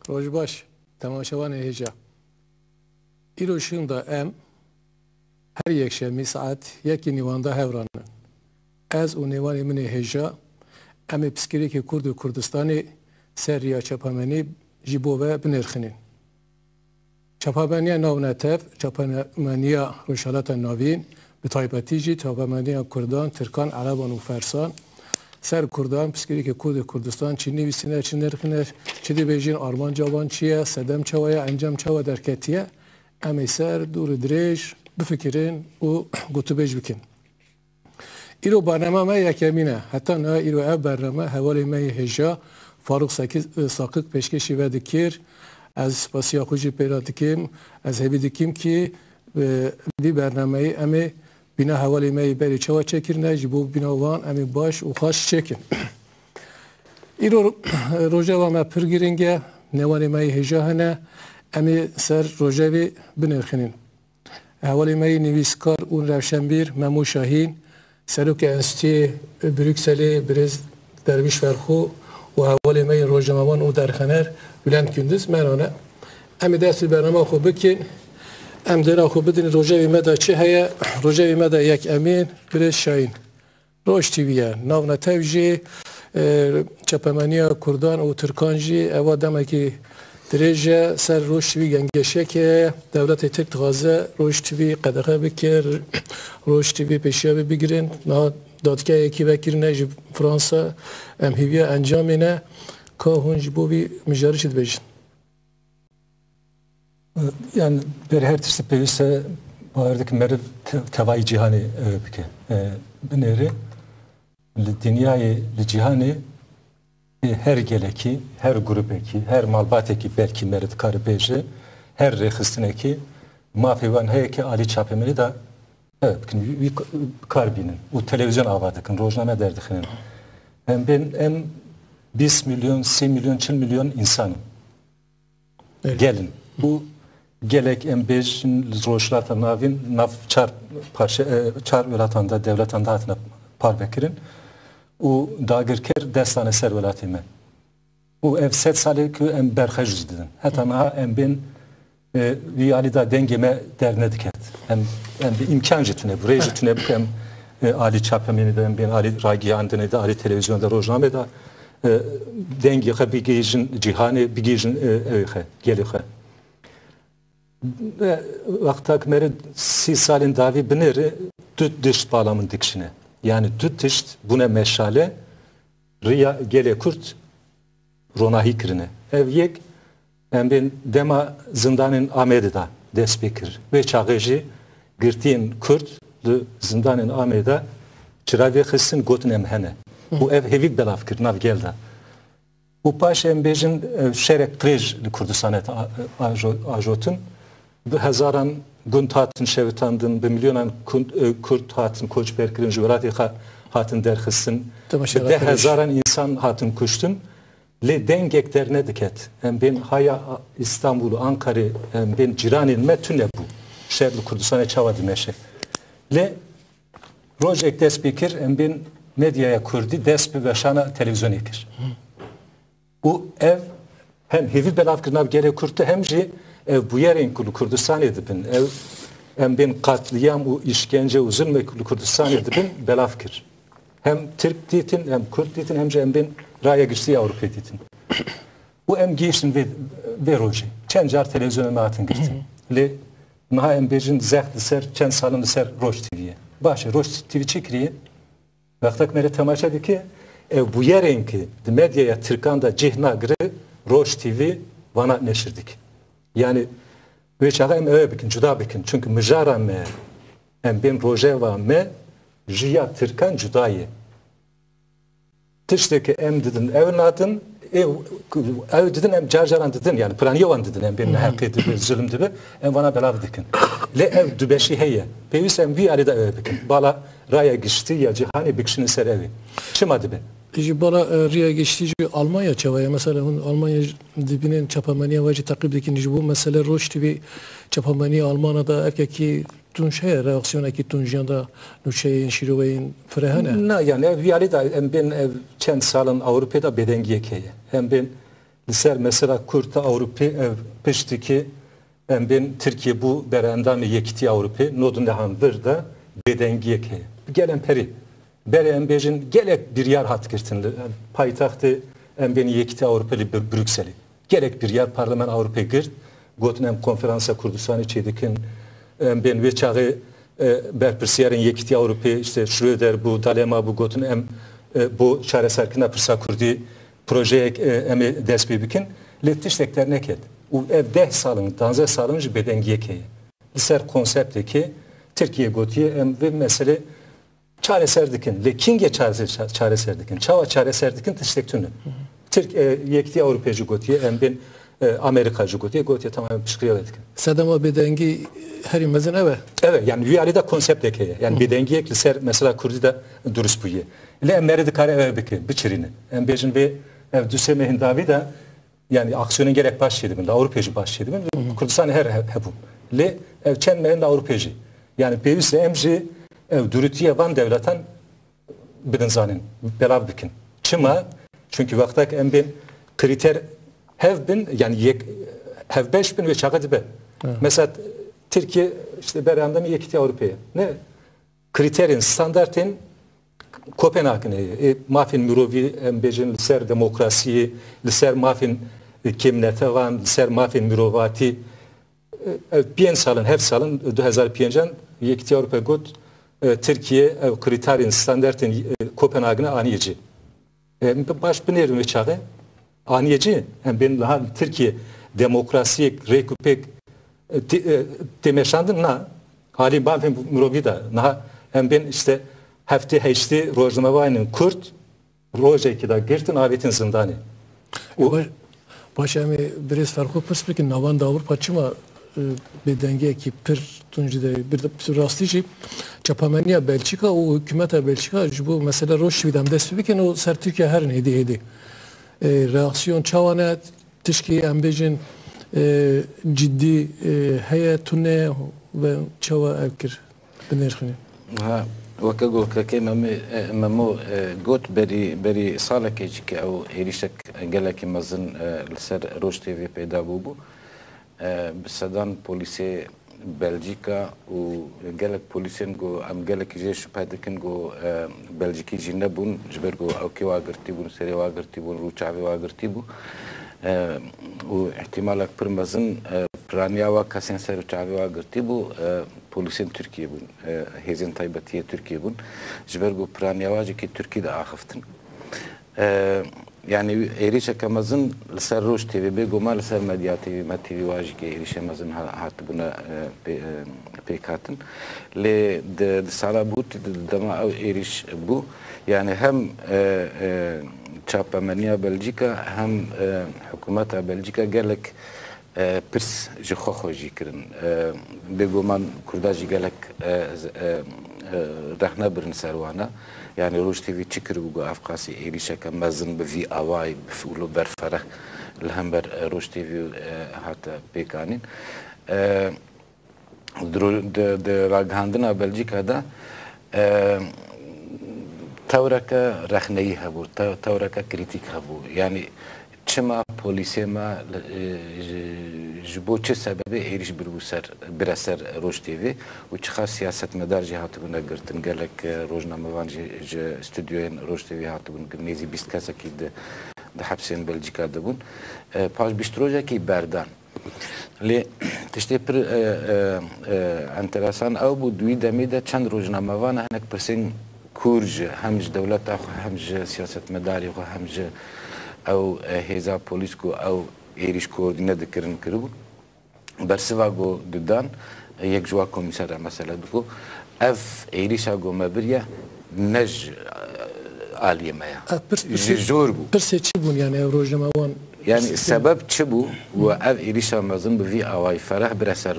Rojbaş, temaşavan heyeca. İroşunda her yekşemi saat yeki nivanda hevranın. Ez o nivan emine heyeca, psikiriki Kurdu Kurdistani seriya çapameni jibo ve binirkhinin. Çapameniya navnetev, çapameniya Roşalata Navin, bitaypatici çapameniya Kurdan, Türkan, Araban ve Fersan, ser Kurdan, psikiriki Kurdu Kurdistan, Çinli visine, Çinlerkhiner, Çidi bejin Armanca vançiye, Sedem çavaya, Encam çava derketiye, ser dur direj, bifikirin u gutubej bikin. İro barnama me yekemine, hatta ne İro ev barnama, hevali me heja, Faruk Sakık peşkeşi ve dikir, az spasiya kuji peyra dikim, az hebi dikim ki bir barnamayı emi bina havali me beri çava çekirne, jibu bina van emi baş u haş çekin. İro rojava me pırgiringe, nevali me heja hene, emi ser rojavi binirkhinin. Havali me niviskar un revşenbir, Memu Şahin, Serok Enstitü Brüksel'i Brez Derviş Verhu ve havali me rojamavan u derkhaner Bülent Gündüz merane. Emi dersi bernama xo bikin, em dera xo bidin rojavi me da çi heye, rojavi me da yek emin Brez Şahin. Roj TV'ye navna tevji, çapamaniya Kurdan u Türkan jî eva demeki Direce ser Roj TV gengeşeke devleti Türk gaze Roj TV qedexe bikir, Roj TV peşiye bigirin, na dadke eki vekirine ji Fransa em hiviye encamine ka hun ji bo vî mijarî çi dibêjin. Yani bir her tiştî pêwîst bawerdeki meriv tevayî cîhanê bike. Binêrê li dinyayê li cîhanê her geleki, her grubeki, her malbateki belki merit karı beji, her rexistineki mafevan heyeki Ali Çapemeli da evet bir karbinin, o televizyon avadıkın, rojname derdikinin. Ben 20 milyon, 10 milyon, 10 milyon insanım. Evet. Gelin. Bu gelek M5'in rojlata navin nav çar parça çar velatanda devletanda hatına parbekirin. O dagirker destane ser velatime. O ev 7 salı ki em berxej dedin. Hatta ma em ben vi ali da dengeme derne diket. Em bir imkan jitune, buraya jitune bu em Ali Çapemeni de ben Ali Ragi andene de Ali televizyonda rojname da denge bir gejin cihane bir gejin gelixe. Ve vaktak meri 6 salin davi bineri düt dişt bağlamın dikşine. Yani düt dişt buna meşale riya gele kurt ronahi kirine. Ev yek ben dema zindanın Ahmed'da despekir. Ve çağıcı girtiğin kurt zindanın Ahmed'da çıravi kısın gotun emhene. Bu ev hevi belafkir nav gelda. Bu paş embejin şerek prej Kurdistan'et ajotun. Hezaran gund hatın şevitandın, bir milyonan kurt hatın koçberkirin jüverati hatın derkhissin. De hezaran insan hatın kuştun. Le dengek derne diket. Ben haya İstanbul'u, Ankara'yı, ben ciranin metünle bu. Şerli Kurdistan'a çavadı meşe. Le rojek despikir, ben medyaya kurdi, despi ve şana televizyon ekir. Bu ev hem hevi belafkırnav gere kurtu hem ji bu yerin kulu Kurdistan edibin. Hem ben katliam u işkence u zulme kulu Kurdistan edibin belafkır. Hem Türk diyetin hem Kürt diyetin hem ben raya güçlü Avrupa diyetin. Bu hem giyişin ve roji. Çencar televizyona matın girtin. Le naha hem bejin zehdi ser, çen salını ser Roj TV'ye. Başı Roj TV çekiriye. Vaktak mere temaşa di ki bu yerin ki medyaya Türkan'da cihna gırı Roj TV vana neşirdik. Yani ve çağa em eve bikin, cuda bikin. Çünkü mijara me em ben rojeva me jiya Türkan cudayı. Tişteki em dedin evladın ev dedin em carcaran dedin yani praniyovan dedin em ben hakkıydı bir zulüm gibi em bana belav dikin. Le ev dübeşi heye. Pevis em vi arada eve bikin. Bala raya geçti ya cihani bikşini ser evi. Çımadı be. Bala riya geçtiği Almanya çavaya mesela Almanya dibinin çapamaniye vacı takip dikin bu mesela Roj TV çapamaniye Almanya'da erkeki tun şey reaksiyona ki tun janda nuşeyin şiroveyin frehane. Ne yani ev yali da ben ev çen salın Avrupa'da bedengiye keye. Hem ben Liser mesela Kurta Avrupa piştiki ben Türkiye bu berendam yekti Avrupa nodun dehandır da bedengiye ki gelen peri bere embejin gelek bir yer hat girtin payitahtı beni yekti Avrupa li Brüksel'i gelek bir yer parlament Avrupa girt gotnem konferansa Kurdistan'ı çeydikin ben ve çağı berpirsiyarın yekti Avrupa işte Schröder bu Dalema bu gotin bu çareserkina pırsa kurdi projeye emi despi bikin letiştekler neket u ev 10 salın 10 salın bedengiye ki liser konsepteki Türkiye gotiye ve mesele çareserdikin lekinge çareserdikin çava çareserdikin tiştektünü Türk yekti Avrupacı gotiye ben Amerikacı gotiye tamamen pişkriyaletkin Sedema bedengi her imezin evet yani rüyalida konsepteki yani bedengiye liser mesela Kurdida dürüst buye le emleri dikare eve bikin biçirini embejin ve ev düseme hindavi de yani aksiyonun gerek başladı ben Avrupacı başladı ben Kurdistan her bu le ev çenmeyin Avrupacı yani peyüsle emji ev dürütüye van devleten bidin zanin belav bikin çıma çünkü vaktak embin kriter hevbin yani hev 5000 ve çakadı be mesela Türkiye işte berandam yekti Avrupa'ya ne kriterin standartın Kopenhag'ın mafin mürovi embejin liser demokrasiyi liser mafin kimnete van liser mafin mürovati piyen salın hev salın 2005'den yekti Avrupa got Türkiye kriterin standartın Kopenhag'ına aniyeci baş binerim ve çağı aniyeci ben daha Türkiye demokrasiye rekupek demeşandın na hali mafin mürovi da na ben işte hafta heşti rojnamavayının Kürt rojeki da girtin avetin zindani. Başami biraz farklı perspektif navan da Avrupa çıma bedenge ki pir tuncuda bir de rastlıcı çapamaniya Belçika o hükümete Belçika bu mesela roşvidam desbiken o ser Türkiye her neydi hedi. Reaksiyon çavana tişki embejin ciddi heyetune ve çava evkir binirkhini. Ha وكقول ككيما ممو قوت بري صالك يجيك او هيريشك قالك مازن لسر روج تي في بيدا بوبو بسدان بوليسي بلجيكا وقالك بوليسين جو ام قالك جيش بادكن جو بلجيكي جنبون جبرجو او كي واغرتيبون سري واغرتيبون روچاوي واغرتيبو واحتمالك برمزن برانياوا كاسين سر روچاوي واغرتيبو Polisin Türkiye bun, hezin taybatiye Türkiye bun. Jbergo praniyavacı ki Türkiye'de ahıftın. Yani erişemezin ser Roş TV, begoma ser Medya TV, Met TV vacı ki erişemezin hattı buna pekatın. Le de sala bu dama eriş bu. Yani hem çapamaniya Belçika hem hükümeta Belçika gelek پرس جخوا خوشی کردن بگومان کرداجی گلک رخنه برن سروانه یعنی روش تیوی چکر بگو افقاسی ایریشه که مزن به وی آوای بفولو برفره لهم بر روش تیوی حتی پیکانین د راگهاندنا بلژیکا دا تورکه رخنهی هبو تورکه کریتیک هبو یعنی چما پلیسی ما جبو چه سببه ایریش برسر روش تیوی و چه خاص سیاست مدار جهات بنا گرتن گلک روزنامه وان ج استودیوین روش تیوی هات بن نیزی 20 کس کی د حبسین بلژیکا دبون پاش بیشتروجا کی بردان لی تشتی پر انترسان او بو دوی دمیده چند روزنامه وان هنک پرسین کورج همج دولت همج سیاست مداری و همج او هزا پولیسکو او ایریش کوردینه دکرن کربو برسواگو ددان یک جوا کمیسر مثلا دکو اف ایریشا گو مبریه نج عالیه مایا جور بو پرسه چی بون yani rojnamavان yani sebep çi bu ve ev ایریشا مازن بوی آوای فرح برسر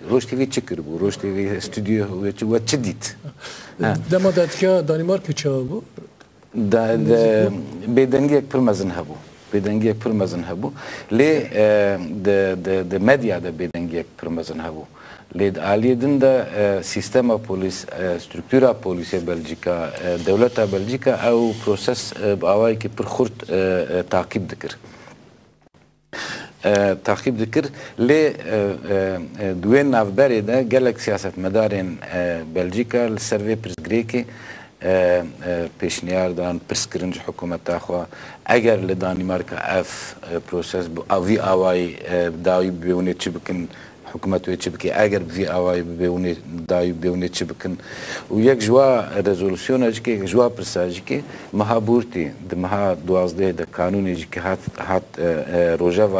روش تیوی چی کربو روش تیوی استودیو و چی دیت dema dadka Danimarka çağı bu بدنگی یک پرمزن هبو بدنگی یک پرمزن هبو لی د مدیا د بدنگی یک پرمزن هبو لی عالیدن د سیستم پلیس سترکتورا پلیس بلژیکا دولت بلژیکا او پروسس باوای کی پر خورد تعقیب دکر تعقیب دکر لی دوی نافبری ده گلک سیاست مدارین بلژیکا لسروی پرسگریکی پیشنیار دان پرسکرنج حکومت آخوا اگر لدانمارکا اف پروسس وی آوای داوی بیونه چی بکن حکومت وی چی بکی اگر وی آوای بیونه داوی بیونه چی بکن و یک جوا رزولوسیون اجکی یک جوا پرساجی که مهابورتی ده مها دوازده ده قانونی جی که هات روژا و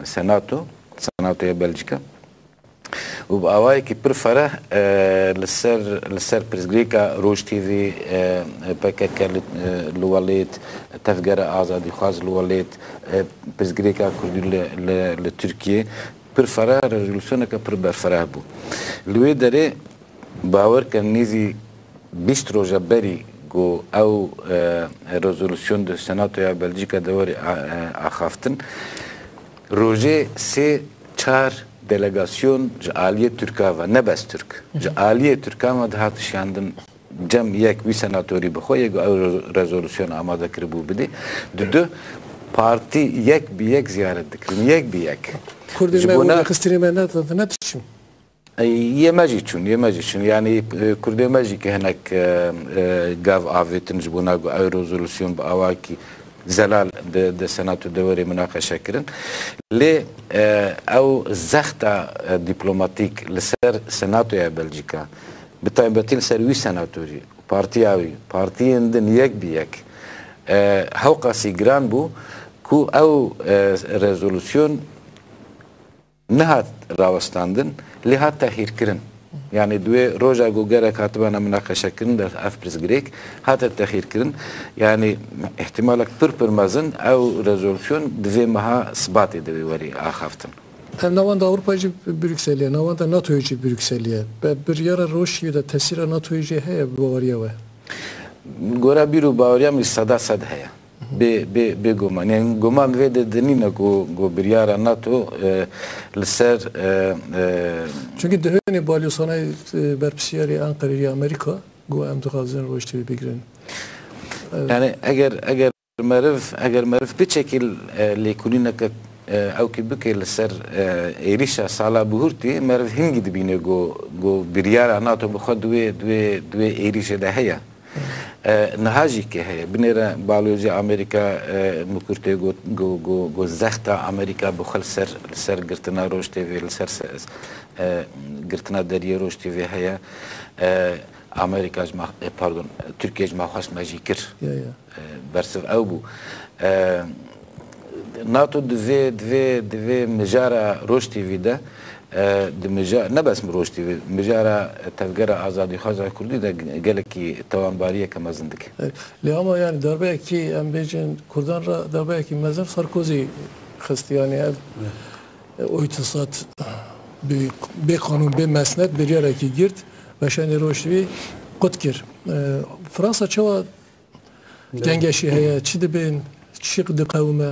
سناتو بلژیکا و با آوایی که پر فرح لسر پرزگریکا روش تیوی پکک لوالید تفگر آزادی خواز لوالید پرزگریکا کردی لترکیه پر فرح رزولوسیونه که پر برفرح بو لوی داره باور کن نیزی 20 روژه بری گو او رزولوسیون ده سناتو یا بلژیکا دوری آخافتن روژه 3-4 delegasyon Aliye Türkiye ve ne bes Türk. Aliye Türkiye ama daha tışandın cem yek bir senatörü bixoye go rezolüsyon amada kırbu bidi. Düdü parti yek bir yek ziyaret dikirin. Yek bir yek. Kurdime bu kıstırime ne tışım? Yemeci için yani Kurdimeci ki henek gav avetin jibuna go rezolüsyon bu avaki زلال ده سناتو دوري مناقشه كرن لي او زختا دبلوماتيك لسر سناتو يا بلجيكا بتايبتين سروي سناتوري بارتياوي بارتيين يك بيك هوقا سيجران بو كو او ريزولوسيون نهات راوستاندن لهات تاخير كرن يعني دوي روجا جوجرا كاتبانا مناقشه كرن ده افبرس جريك هات التاخير كرن يعني احتمال اكثر مازن او ريزولوشن دوي مها سباتي دوي وري اخافتن نوان دا اروپایجی بروکسلیه نوان دا ناتویجی بروکسلیه بریار روشی دا تاثیر ناتویجی هیا باوریا و گورا بیرو باوریا می صدا صد هیا به گمان یعنی گمان وید دنینا گو بریار ناتو لسر çünkü deheni balyosana berpsiyari Ankara'ya Amerika گو ام دخازن روشتی بگیرن yani eğer merif bir şekil lekunina ka او ki bike لسر ایریشا سالا بهورتی مرف هنگی دبینه گو بریار ناتو بخواد دوی ایریشه ده هیا نهاجی که هیا بنیره بالوزی امریکا مکرته گو زختا امریکا بخل سر گرتنا روشتی وی لسر گرتنا دریه روشتی وی هیا امریکا pardon Türkiye mahas majikir bersif ew bû NATO divê mijara Rojtîvê de nebes mi Rojtîvê mijara tevgera azadîxwaza Kurdî de gelekî tawanbariyeke mezin dike. Lê ama yani darbeyekî em bêjin Kurdan ra darbeyekî mezin Sarkozy xisti yani ev o îtisad bê qanûn bê mesnet biryarekî girt ve şeni Rojtîvê qut kir. Fransa çawa gengeşî heye çi dibên çi diqewime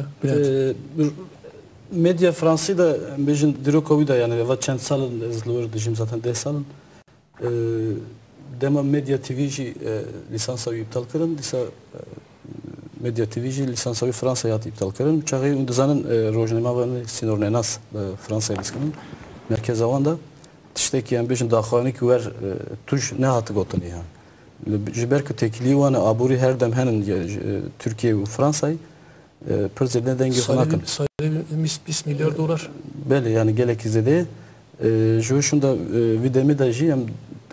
medya Fransız da bejin Dirokovi da yani ve çend salın izliyor dijim zaten 10 salın dema medya TV'ji lisansavi iptal kırın disa medya TV'ji lisansavi Fransa'ya iptal kırın çağı unduzanın rojnemavanı sinornenas Fransa'ya lisanın merkez avanda tişteki yani bejin daxwani ki ver tuj ne hatı gotun yani jiber ki tekili wana aburi her dem henin Türkiye ve Fransa'yı Prezident dengi xanakın. $20 milyar. Beli yani gelek izledi. Şu şunda videmi da jiyem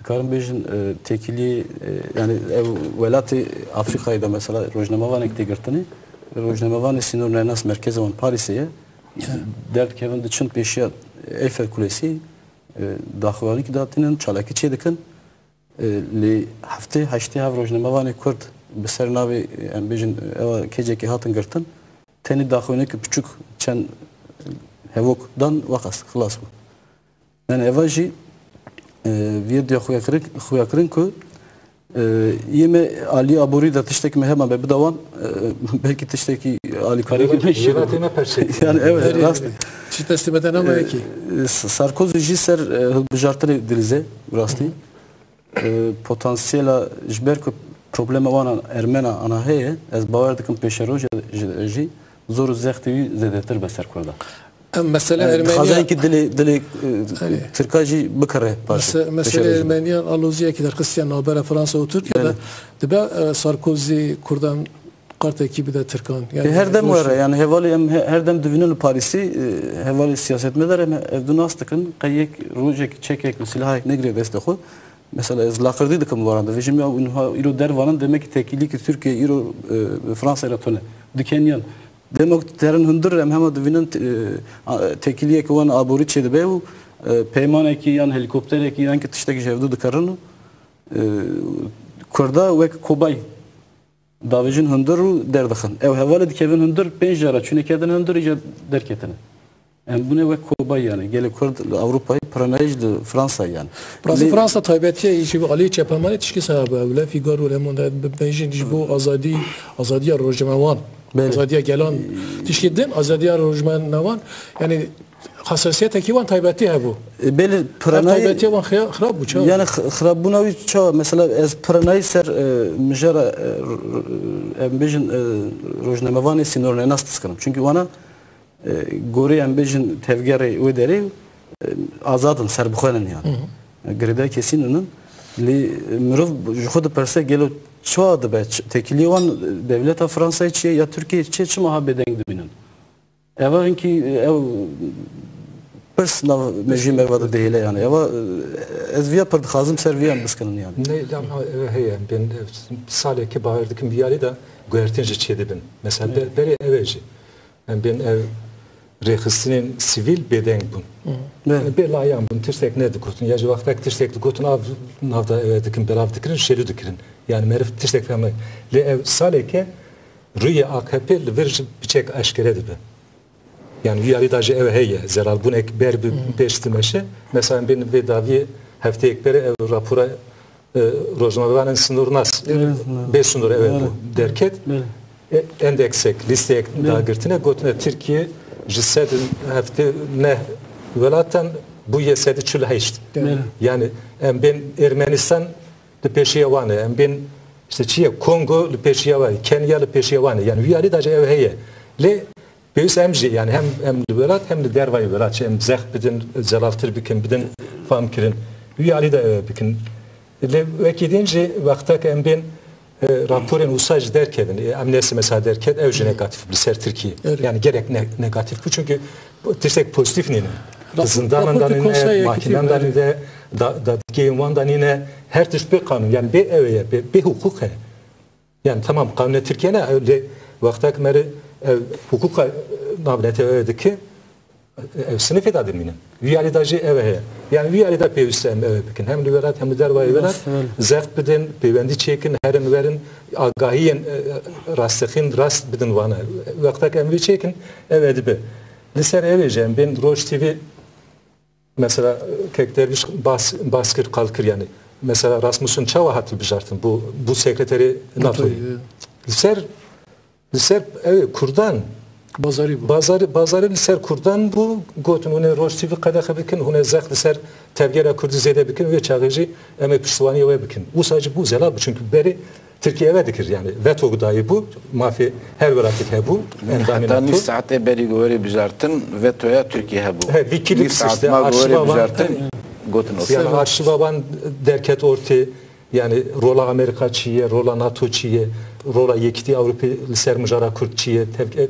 karın bejin tekili yani velati Afrika'da mesela rojnamavan ektigirtini rojnamavan sinur nenas merkez olan Paris'e dert kevin için peşiya Eiffel Kulesi daxwani ki datinin çalaki çedikin li hafte haşte hav rojnamavan Kurd بسر ناوی ام بیشن کجی که هاتن گرتن تنی داخلی که پچوک چند هوک دان وقت خلاص بود. yani evajی ویدیو خویا کرن که yeme Ali Aburi da tişteki mehema be bidavan belki tişteki Ali Karagümüş yani evet rast çi teslim eden ama ki Sarkozy jiser hılbıjartı dilize rastı potansiyela jberko problema wana Ermena ana heye ez bawer dikim peşeroji zor zekti zedetir beser Kurda. Mesela Ermeniya Xazan ki dili Türkajı bıkare parça. mesela Ermeniyan aluziye ki der Hristiyan nabere Fransa ve Türkiye'de dibe Sarkozy Kurdan kart ekibi de Türkan. Yani her dem var yani hevali her dem duvinin Paris'i hevali siyaset medar ama evdunas tıkın kayık rojek çekek silah ne gire desteği. Mesela ez lakırdı dıkım var anda. Vejim ya ilo dervanın demek ki tekili ki Türkiye ilo Fransa ile tone. Dikenyan. Demek terin hındır hem duvinin tekiliye ki van aburi çede be bu peyman eki yan helikopter eki yan ki tıştaki jevdu dıkarını Kurda ve Kobay Davicin hındır derdaxın. Ev hevale dikevin hındır penjara çünkü kedin hındır icat derketine. Yani bu ne ve Kobay yani. Gele Kurd Avrupa'yı pranajdı Fransa yani. Fransa taybetiye işi Ali Çepamani tişki sahibi evle Figaro Le Monde benjin bu azadiya rojmevan. Azadiya gelan tişkiddin azadiya rojmevan yani hassasiyet ekivan taybetiye bu. Beli pranay taybetiye van xrab bu çav. Yani xrab bu navi çav mesela ez pranay ser mjara embejin rojmevan sinor nas tıskınım. Çünkü bana Gori embejin tevgeri ve deri azadın serbixanın yani. Grida kesin onun li mirov juxud perse gelo çoğadı be tekilivan devleta Fransa içi ya Türkiye içi çima habeden dibinin. Evin ki ev personal mecim evada değil yani. Eva ezviya per xazım serviyan biskinin yani. Ne ama heye ben sale ki bağırdıkım bir yeri de güvertince çedibin. Mesela beri eveci. Ben ev rehistinin sivil beden bun. Yani bir layam bun tirsek ne dikotun. Ya cevaptak tirsek dikotun av navda evdikin berav dikirin şelu dikirin. Yani merif tirsek fehmek. Le ev saleke rüye AKP li vir biçek aşkere dibe. Yani uyarı dacı ev heye zeral bun ek ber bir peştimeşe. Mesela benim vedavi hafta ekbere ev rapora Rojmavan'ın sınır nas. 5 sınır ev derket. Endeksek listeye dağırtına gotuna Türkiye jisedin hafta ne velatan bu yesedi çülheşt. Yani ben Ermenistan de peşiyavanı, ben işte Çiye Kongo de peşiyavanı, Kenya de peşiyavanı. Yani uyarı da ev heye. Le beys emji yani hem velat hem de dervayı velat hem zeh bidin zelaftır bikin bidin famkirin. Uyarı da ev bikin. Le vekidince vaktak ben raporun usaj derken amnesi mesela derken evci negatif bir ser Türkiye. Yani gerek negatif bu çünkü tirsek pozitif nene. Zindanından nene, makinandan nene, da geyvandan nene her tür bir kanun yani bir evye bir hukuk. Yani tamam kanun Türkiye'ne öyle vaktak meri hukuka nabnete ödeki sınıf edadımının. Viyalidacı eve. Yani viyalida peyvissem eve bikin. Hem liberat hem dervayı verat. Zeft bidin, peyvendi çekin, herin verin, agahiyen rastıkın rast bidin vana. Vaktak emri çekin, eve edibi. Liser eveceğim. Ben Roj TV mesela kekderviş baskır kalkır yani. Mesela Rasmus'un çava hatı bijartın. Bu sekreteri NATO'yu. Liser evet Kurdan Bazarı liser Kurdan bu gotun hune Roj TV kadar bikin hune zek liser tevgera Kurdi zede bikin ve çağıcı emek pişvani ve bikin. Bu sadece bu zelal bu çünkü beri Türkiye ve dikir yani veto gıdayı bu mafi her veratit he bu. Hatta nis saate beri göre bijartın vetoya Türkiye bu. Vekili işte arşivavan gotun olsun. Yani arşivavan derket orti yani rola Amerika çiye, rola NATO çiye, rola yekti Avrupa liser müjara Kürt çiye,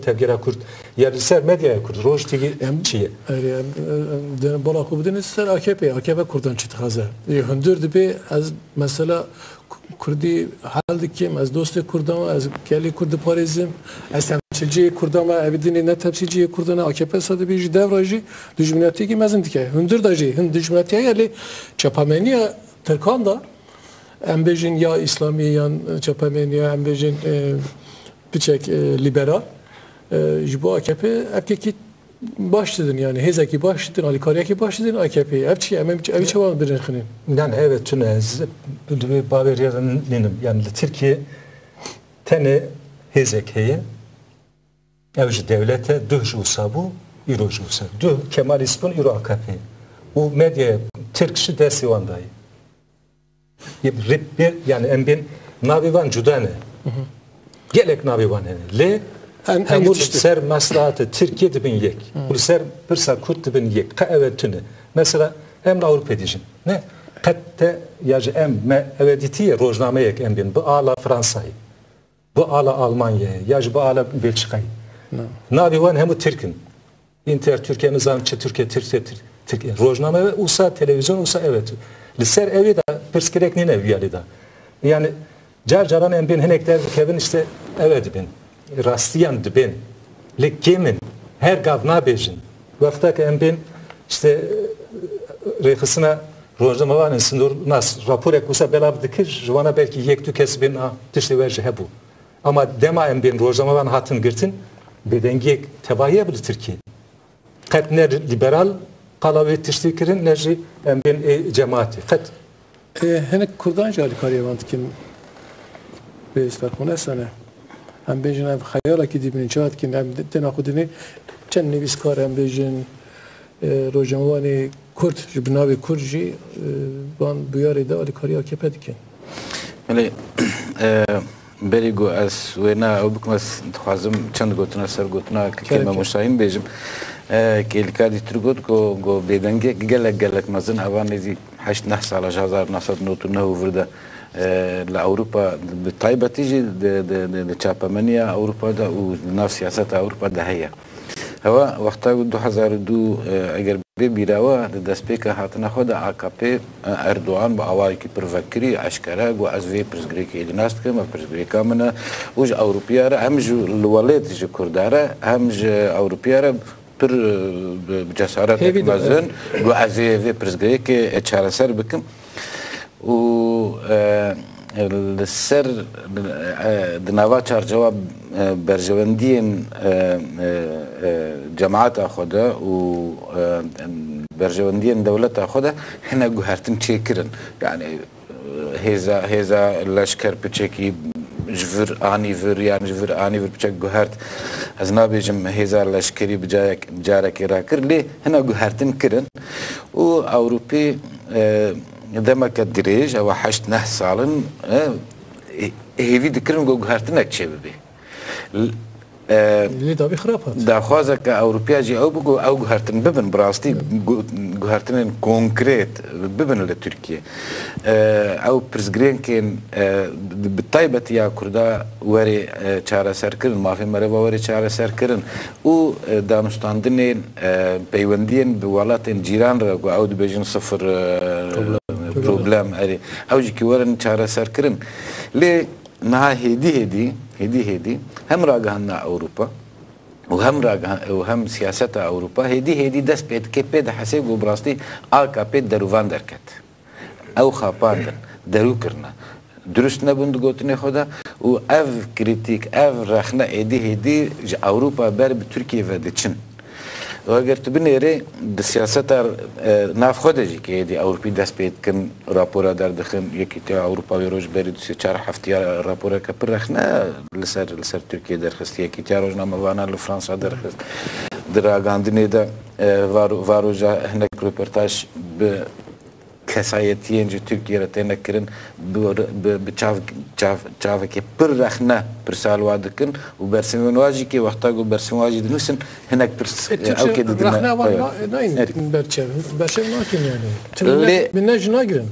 tevgera Kürt, ya liser medya Kürt, Roj TV çiye. Bana kubudun liser AKP Kurdan çıktı haza. Hündür dibi az mesela Kurdi halde kim az dostu Kurdan az keli Kurdi Parizm az temsilci Kurdan ve evidini ne temsilci Kurdan AKP sadı bir devrajı düşmaniyeti ki mezun dike. Hündür dacı hünd düşmaniyeti yani çapameniya Türkan da embejin ya İslami yan çapameniya embejin birçok liberal bu AKP erkek başladın yani hezeki başladın Ali Kariyaki başladın AKP'ye hepçi evçi var bir rekinin. Yani evet tünez bir Bavyera'nın yani Türkiye tane hezekeye evci devlete düş olsa bu İroş olsa. Kemal İspun İro AKP. Bu medya Türkçe desivandayı. Yani en bin navivan cudane. Gelek navivan le همون سر مصلحت ترکیه دبن یک و سر برسا کرد دبن یک قاعدتونه مثلا ام اروپا دیجن نه قد یاج ام ما اودیتی روزنامه یک ام بین با آلا فرانسایی با آلا آلمانیا یاج با آلا بلژیکایی نابی وان همو ترکن اینتر ترکیه نظام چه ترکیه روزنامه اوسا تلویزیون اوسا evet لسر evi da perskirek ne neviyali da yani carcaran embin henekler kevin işte evet bin rastiyan dibin lekemin her gavna bejin vakta ki embin işte rekısına rozdama var sindur nas rapor ekusa belab dikir jwana belki yektu kesbin a tişte verje hebu ama dema embin rozdama var hatın girtin bedengiyek tebahiye bil Türkiye katner liberal قلاوی تشتی کردن نجی بین جماعتی قط هنگ کردان جاری کاری وانت کم به استخونه سنه هم بیشتر خیاله کی دیبین چات کن هم دن آخودنی چند نویسکار هم بیشتر روزنامه‌وانی کرد جبناوی کردی بان بیاری داری کاری ها کپد کن. ولی بریگو از وینا او بکم از خوازم چند گوتنا سر گوتنا که ما مشاهیم بیشم که الکادی ترگوت کو بیدنگی گلک مزن اوانیزی 8 سال 1999 ورده لأوروبا بالطيبة تيجي لتشابامانيا أوروبا دا وناف سياسات أوروبا دا هي هوا وقتا 2002 اگر ببیراوه دسپیکا هاتنا خود AKP اردوغان با آوایی که پرفکری اشکره و از وی پرزگری که ایلیناست که ما پرزگری که منه وج اوروپیاره همج الوالد جو کرداره همج اوروپیاره پر بجسارت مازن و از وی پرزگری که چهار سر بکم و السر دنوا چارجواب برجواندين جماعات أخذها و برجواندين دولة أخذها هنا جهرتن تشكرن يعني هذا لشكر بتشكي جفر آني فر يعني جفر آني فر بتشك جهرت از نابيجم هذا لشكري بجارك راكر ليه هنا جهرتن كرن و أوروبي دما كدريج أو 8 سالن هيفي ذكرن جو جهرتن أكشبه اللي دابي خرابات دا خوازه که اوروپیا جی او بگو او گوهرتن ببن براستی گوهرتن کنکریت ببن لترکیه او پرزگرین کن بالطيبة یا کردا وری چاره سر کرن مافی مروا وری چاره سر کرن او دانستاندن پیوندین بولاتن جیران را او دبیجن صفر پروبلم اری او جی که ورن چاره سر کرن لی نها هدي هم راجعنا أوروبا وهم سياسة أوروبا هدي دست بيت كبيد حسيب وبراستي AKP دروان دركت أو خاباندن درو كرنا درست نبند قوتني خدا و اف كريتيك اف رخنا هدي أوروبا بر بتركيا ودتشن و اگر تو بنیری د سیاست ناف خودجی که هدی اوروپی دست بید کن راپورا در دخن یکی تا اوروپا روز برید 4 هفته راپورا که پر رخنه لسر ترکیه درخست یکی تا روزنامه وانا لفرانسا درخست در آگاندنی دا واروجا هنک رپورتاج به کسایتی اینجا ترکیه را تینه کرن به چاوه که پر رخنه پر سالواد کن و برسمونواجی که وقتا گو برسمونواجی دنوسن هنک پر او که دیدن رخنه وان ناین برچه ناکن یعنی من نج ناگرن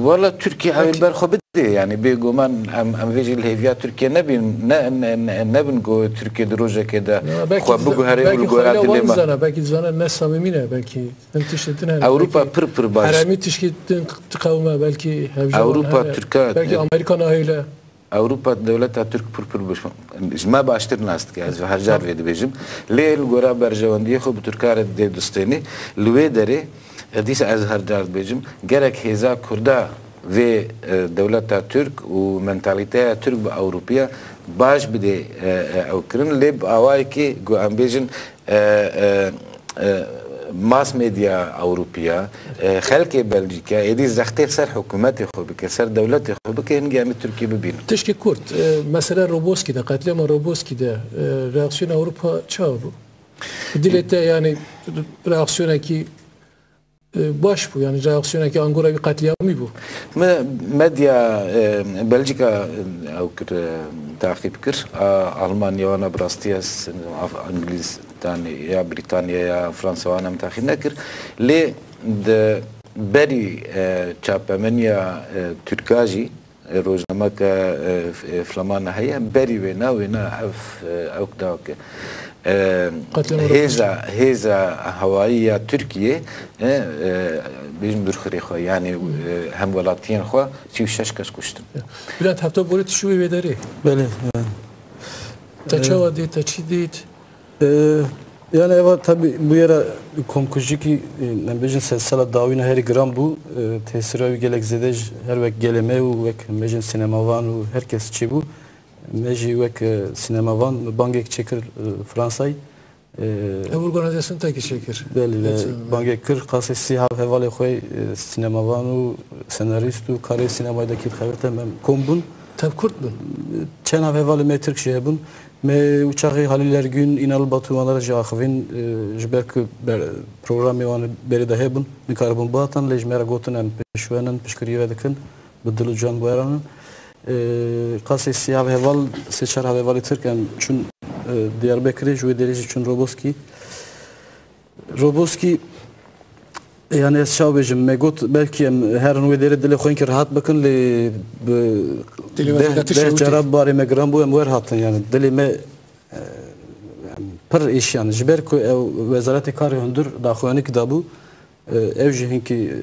والله تركيا عامل برخو بدي يعني بيجو من ام فيجي الهيفيا تركيا نبين جو تركيا دروجه كده خو بيجو هري والجولات اللي ما باقي زانا الناس صميمينه باقي تنتشتنها اوروبا بر باش حرامي تشكي تقاومها باقي اوروبا تركيا باقي امريكا ناهيله اوروبا دولتها ترك بر باش ما باشتر ناس كاز هزار فيدي بيجم ليه الجورا برجواندي خو بتركيا دي دوستيني لوي دري دیس از هر جارد بیجم گرک هزا کرده و دولت ترک و منتالیته ترک با اوروپیا باش بده او کرن لب آوای که گو ام بیجن ماس ميديا أوروبية خلق بلجيكا يدي زختير سر حكومات خوبك سر دولات خوبك هنجي عم تركيا ببين تشكي كورت مثلا روبوسكي ده قتل ما روبوسكي ده رياكسيون أوروبا تشابو دلتا يعني رياكسيون كي باش بو يعني reaksiyona ki Angora bir katliamı bu. مديا بلجيكا او تعقيب كر المانيا وانا براستياس انجليز تاني يا بريطانيا يا فرنسا وانا متاخي نكر لي د بري تشابمنيا تركاجي روزنامه فلمان هي بري وينا او كداك هيزا هوائية تركيا بيجم برخري خو يعني هم ولاتين خو سيو شش كس كشتن. Bülent hafta boyu tüşüğü vederi. Böyle. Taçava dit, taçı dit. Yani eva tabi bu yere komkuji ki mecin sesala davina her gram bu tesiravi gelek zedej her vek geleme u vek mecin sinemavan u herkes çi bu meji vek sinemavan bangek çekir Fransay Organizasyon taki çekir. Belli bangek kır kasesi hav hevale xoy sinemavan u senarist u kare sinemadaki xabertem kombun Tabi Kurtlu. çen hav hevale me Türkçe bun me uçağı haliler gün inal batumanlar jaxvin jberk programı wan beri de hebun nikarbon batan lejmera gotunan peşvenan pişkiriye dekin bedelu can bayranın qasi siyav heval seçar heval Türkan çün Diyarbakır'ı jüve derece çün Roboski yani şabecim megot belki her nüvederi dile koyun ki rahat bakın le de cerab bari megram bu emver hatın yani dilime per iş yani jberko wezareti kar hundur daxwani kitabı ev jihin ki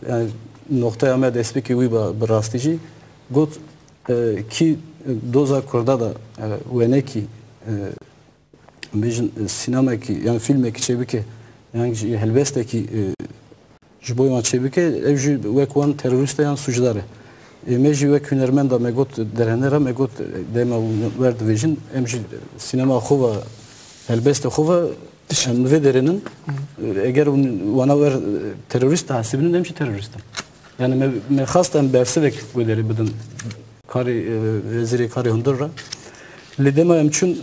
yani noktaya med espeki wi ba rastici got ki doza kurda da weneki mejin sinema ki yani filme ki çebike yani helbesteki Jboy ma çebike evji wekwan terörist yan suçları. Meji ve hünermen da megot derenera megot dema verdi vision emji sinema xova elbeste xova ve derenin eğer wana ver terörist hasibinin emji teröristim. Yani me xastan bersevek böyle bidin kari veziri kari hundurra. Lidema emçün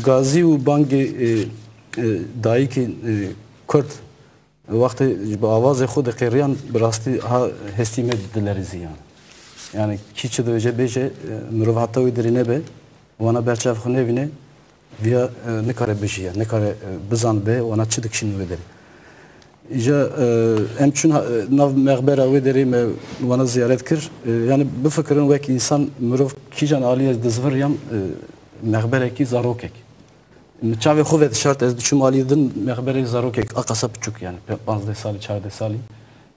gazi u bangi dahi ki Kürt وقتی با آواز خود قریان براستی ها هستیم دلریزیان یعنی کی چه دوجه بیشه مروت هایی درینه به وانا برچاف خونه بینه ویا نکاره بجیه نکاره بزن به وانا چه دکشین ودری ایجا امچون ناو مغبر اوی دریم وانا زیارت کر یعنی بفکرن وک انسان مروت کی جان عالیه دزوریم مغبره کی زاروکک Çavê xwe ve şart ez diçûm alî din mexberê zarokek aqasa biçûk yani 15 salî 14 salî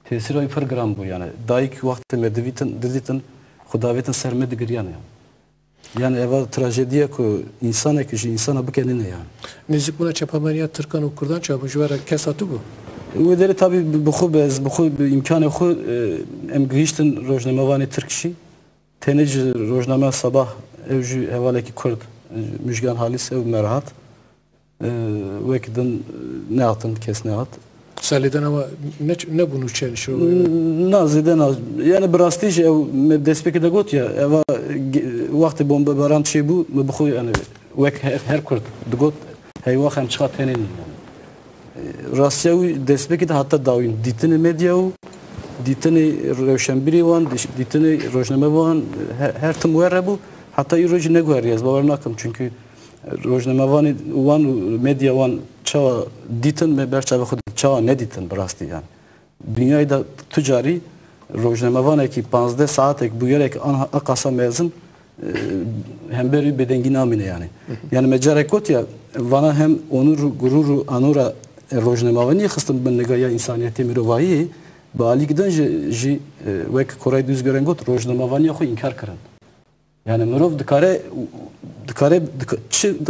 tesîra pir gram bû yani dayîk wextê me didîtin xudavêtin ser me digiriyan yani eva trajediya ku insanek ji insana bikenine yani Nezik buna çapamaniya Türkan û Kurdan çabû ji were kes hatû bû wê derê tabî bi xwe bez bi xwe bi imkanê xwe em gihîştin rojnamevanê Tirkî tenê ji rojname sabah ev ji hevalekî Kurd Müjgan Halis ev merhat وekdin ne atın kes ne at. Saliden ama ne bunu çelişiyor? Naziden yani brastij ev despeki de got ya eva vakti bomba baran şey bu bu yani vek her kurt de got hey vakam çıkat tenin Rasyavi despeki de hatta davin ditini medyav ditini revşenbiri van ditini rojname van her tüm bu hatta iroj ne görüyoruz bavarnakım çünkü Rojnamevanê wan medya wan çawa dîtin me berçava xwe çawa nedîtin bi rastî yani. Dünyayê da ticarî rojnamevanekî 15 saatek bûyerek aqasa mezin hemberî bedengî namîne yani. Yani me carek got ya vana hem onur gurur anura rojnamevaniyê xistin bin nigaya insaniyetê mirovayî bi alî gidin jî wek Korey düz gören got rojnamevaniya xwe inkar kirin. Yani mirov dikare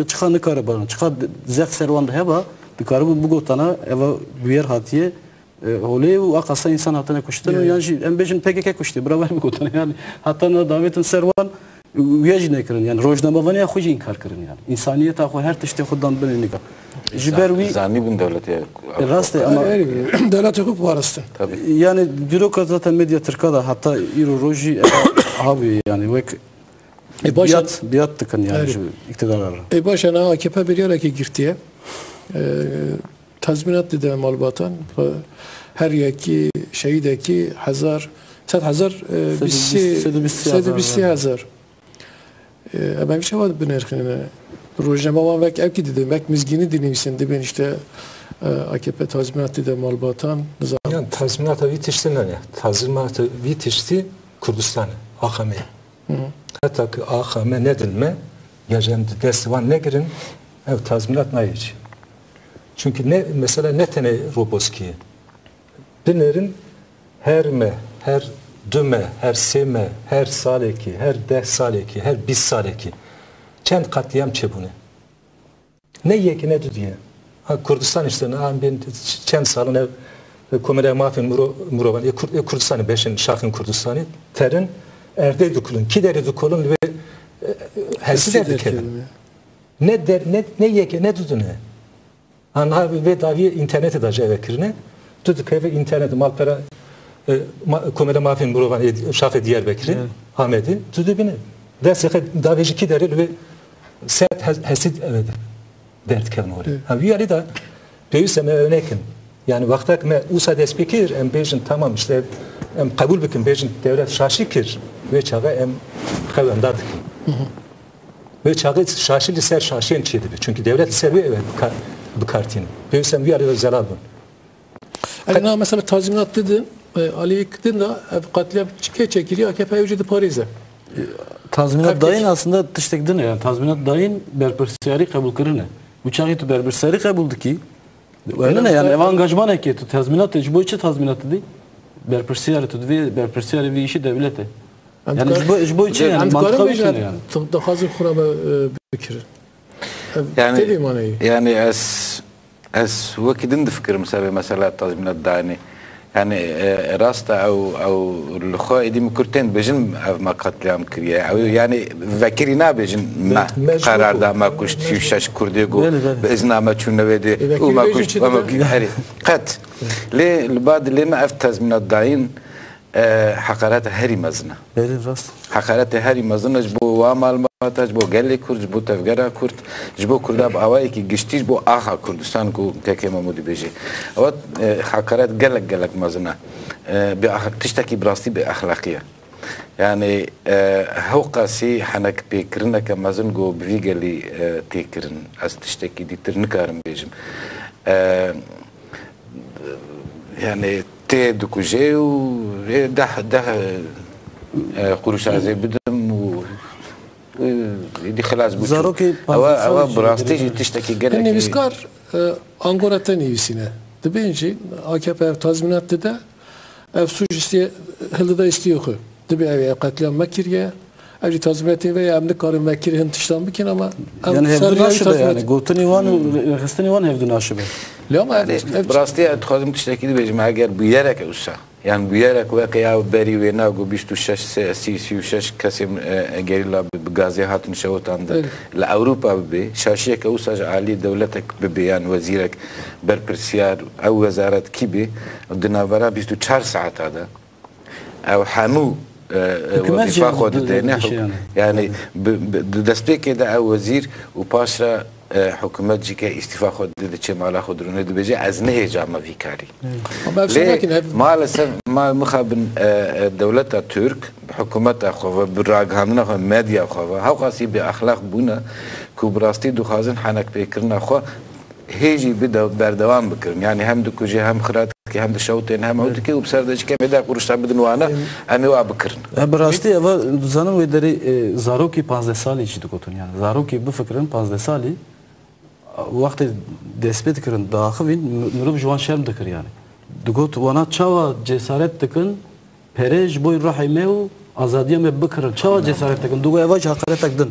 çıxa nikare baran çıxa zek servan da heba dikare bu gotana eva buyer hatiye holê û aqasa insan hatine kuştun yani em bejin PKK kuştu beraber bu gotana yani hatta na davetin servan uyaj nekirin yani rojnamevaniya xwe inkar kirin yani insaniyet xwe her tiştê xudan bin nika jiberwi zani bun devleti raste ama devlet hukuk varastı. Yani bürokrat zaten medya Türkada hatta iro roji abi yani vek biat tıkın yani iktidarlar. Başına AKP bir yere ki girtiye تضمینات دیده مالباتان هر یکی شهیدکی 1000 120,000 اما میشه واد بنرخینه روزنامه وان وک اکی دیدم وک مزگینی dinlemişsin dibin işte AKP tazminat dedi Malbatan nizam. Yani tazminata vitişti ne? Tazminata vitişti Kürdistan'ı, AKM'ye. Hatta ki AKM ne dilme? Yaşam destivan ne girin? Ev tazminat ne hiç? Çünkü ne mesela ne tane roboski? Binerin her düme, her seme, her saleki, her 10 saleki, her 20 saleki. Çend katliam çebune. Ne yeki ne diye. Kürdistan işte ben çend salın ev komedya mafin murovan Kürdistan'ı beşin şahın Kürdistan'ı terin erde dukulun kideri dukulun ve hesi derdi kelim. Ne der ne yeki ne dudu ne. Anha ve davi internet edacı evekirine duduk eve internet malpera komedya mafin murovan şahı Diyarbakır'ı Ahmet'i dudu bine. Derse davici kideri ve sert hesi evet. Dert kelme oluyor. Ha bir da büyüseme örnekin. Yani vaktak me usa despekir em bejin tamam işte em kabul bikin bejin devlet şaşikir ve çağa em kavandar dikin. Ve çağı şaşili ser şaşin çedi. Çünkü devlet servi evet bu kartini. Büyüsem bir arada zelal bu. Yani mesela tazminat dedin Ali Kıdın da katliam çekiliyor AKP ücreti Paris'e. Tazminat dayın aslında tiştekdin yani tazminat dayın berbersiyari kabul kırını. Bu çağı tu berbersiyari kabuldu ki öyle ne yani ev angajman eketu tazminat bu içi tazminat değil. Berbersiyari tu ve berbersiyari bir işi devlete. Yani bu içi yani mantıklı bir şey yani. Da hazır kurama fikir. Yani es vakidin de fikrim sebebi mesela tazminat dayını. يعني راستا او الخائدي مكرتين بجن ما قتلهم كريه او يعني ذكرنا بجن ما قرار دا ما كشت في شاش كرديغو باذن ما تشنودي وما كشت وما هري قد لي البعض لما افتز من الداين حقارات هري مزنه حقارات هري مزنه جبو وامال جبو قالي كرد جبو تفجرا كرد جبو كردا باواي كي گشتيج بو اخا كردستان كو تكي محمودي بيجي اوت حقارات قلق مزنه باخلاق تشتكي براستي باخلاقيه يعني هو قاسي حنك بكرنا كمازن جو بفيغلي تيكرن اس تشتكي دي ترنكارم بيجم يعني تي دكوجي و ده قروش عزي بدم و دي خلاص زاروكي او براستي تشتكي قال يعني بسكار انغورا تنيسينه دبينجي AKP tazminat dedi ev suç istiyor hılda istiyor dibi ev katliam makiriye ev tazminatı ve emni karın makiri hintiştan bikin ama yani hevdun aşıbe yani gotuni van hastani van hevdun aşıbe ama براستي اتخاذم تشتكي دي بجماعه اگر بيرك اوسا يعني بيرك وقيا بري وينا جو 26 36 كسم غيرلا بغازي هاتن شوتاند لاوروبا بي شاشيك اوسا علي دولتك ببيان وزيرك بربرسيار او وزاره كيبي دنافرا 24 ساعه هذا او حمو وظيفه خدتنا يعني دستي كده او وزير وباشا حکومت جی که استفاده خود دیده چه مالا خود رو ندو بجه از نه جامعه ویکاری. مالسه ما مخابن دولت ترک حکومت خواه براغاندن خواه مدیا خواه ها قاسی به اخلاق بونه که براستی دو خازن حنک بکرن خواه هیچی بردوام بکرن یعنی هم دو کجی هم خرات که هم دشوتین هم اوت که وبسرده که مدا قرشتا بدن وانا امی وا بکرن. براستی اول زنم و دری زاروکی 15 سالی چی دکتون yani زاروکی بفکرن 15 سالی وقت دسپت کردن داخل مرب جوان شرم دکر yani. دکت وانا چاوا جسارت دکن پرج بوی رحمه و آزادی me بکرن چاوا جسارت دکن دوگو اواج حقارت دکن.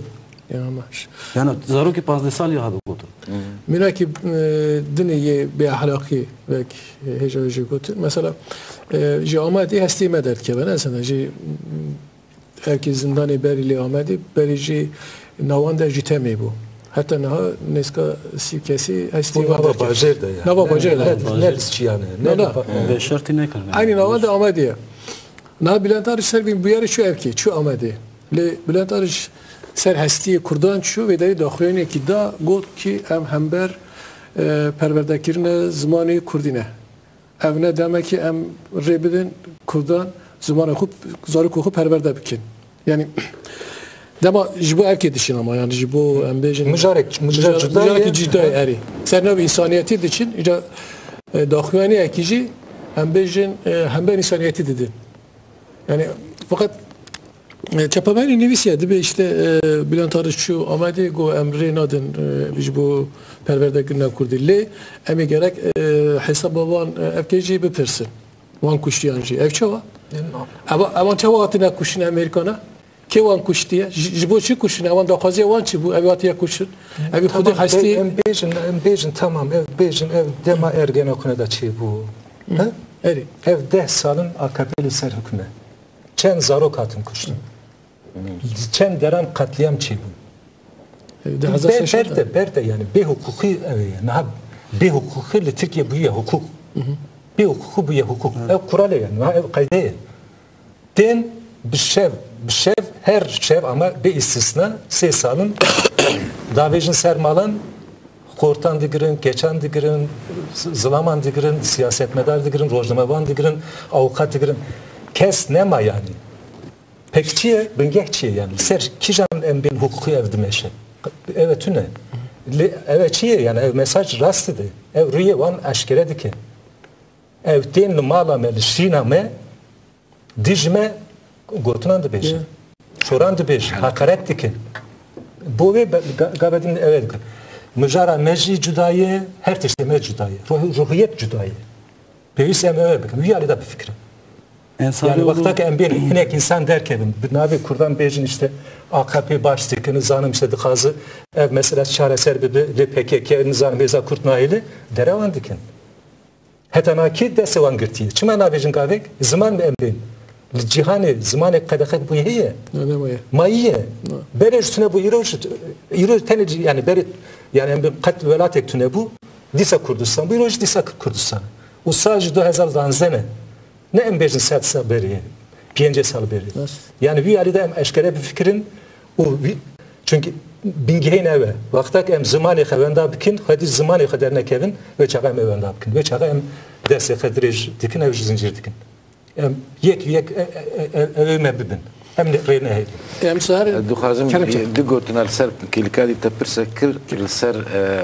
Yani زاروکی 15 سالی هادو گوتن. مناکی دنیه به اخلاقی و هجوجی گوتن مثلا جی آمدی هستی مدد که بنا مثلا جی erki zindani berili آمدی بری جی نوانده جیته می بو. حتی نه نسکا سیکسی هستی نوا باجر ده ya. نوا باجر ده. Neresi yani? Ne? Ve şartı ne kadar? Aynı navanda آمدیه. نه بلندار سر بین بیاری چو erki çu آمدی. ل بلندار سر هستی کردان چو و داری داخلیانی که دا گفت که هم همبر perverdekirine zamanı Kurdine. Evne demek ki em rebidin Kurdan zamanı kup zarı koku perverde bikin. Yani dema jibo erke dişin ama yani jibo em bejin müjarek ciddi eri. Sen ne insaniyeti için ira daxuyani ekici hem bejin hem ben insaniyeti dedi. Yani fakat çapameli nevisiye dibe işte Bülent Arıç şu amadi go emri nadın bu perverdekirine Kurdilli emi gerek hesaba van evkeci bipirsin. Van kuştiyancı. Ev çava? Ama çava atına kuşun Amerikana. Ki van kuştiye? Jibo çi kuşun? Avan da kaziye van çi bu? Evi atıya kuşun. Evi kudu hasti. Em bejin tamam. Ev dema Ergenekon da çi bu. Eri. Ev 10 salın AKP'li ser hükme. Çen zarok atın kuşun. Çen deram katliam çi bu. Berde yani be hukuki yani be hukuki li Türkiye bu ya hukuk. Be hukuku bu ya hukuk. Ev kuralı yani ev kaydı. Den bişev her şev ama bir istisna salın davecin sermalan kortan digirin, geçen digirin, zılaman digirin, siyasetmedar digirin, rojnamavan digirin, avukat digirin. Kes nema yani. Pekçiye, bingehçiye yani. Ser kijan en bin hukuki evdimeşe. Evet ne? Evet çiye yani ev mesaj rastıydı. Ev rüye van aşkere dike. Ev den malameli şiname dijme gotunan da beş. Çoran da beş. Hakaret dike. Bu ve gabedin evet. Müjara mecli cüdaye, her teşteme cüdaye. Ruhiyet cüdaye. Peyis emeve bakın. Üyali da bir fikri. Yani vaktaki en bir hinek insan derken bir navi kurdan bejin işte AKP başlıkını zanım işte dıkazı ev mesela çareser bir PKK nizam beza kurt naili derevan dikin. Hetanaki de sevan girtiye. Çima navejin gavek zaman mı embin? Cihane zaman kadakak bu yiye. Ne maye? Maye. Bere üstüne bu iro teneci yani bere yani en bir kat velat ektüne bu disa Kurdistan. Bu iro disa Kurdistan. O sadece 2012 ne embejin satsa beri, piyence sal beri. Yani bir yerde em eşkere bir fikrin, çünkü bingeyin eve, vaktak em zamanı evenda bikin, hadi zamanı kadar ne kevin ve çağa em evenda bikin, ve çağa em dese kadrej dikin, ev zincir dikin. Em yek evime bibin, em ne reyne heydi. Em sahar. Duhazım di gotin al ser kilikadi tapirsa kir ser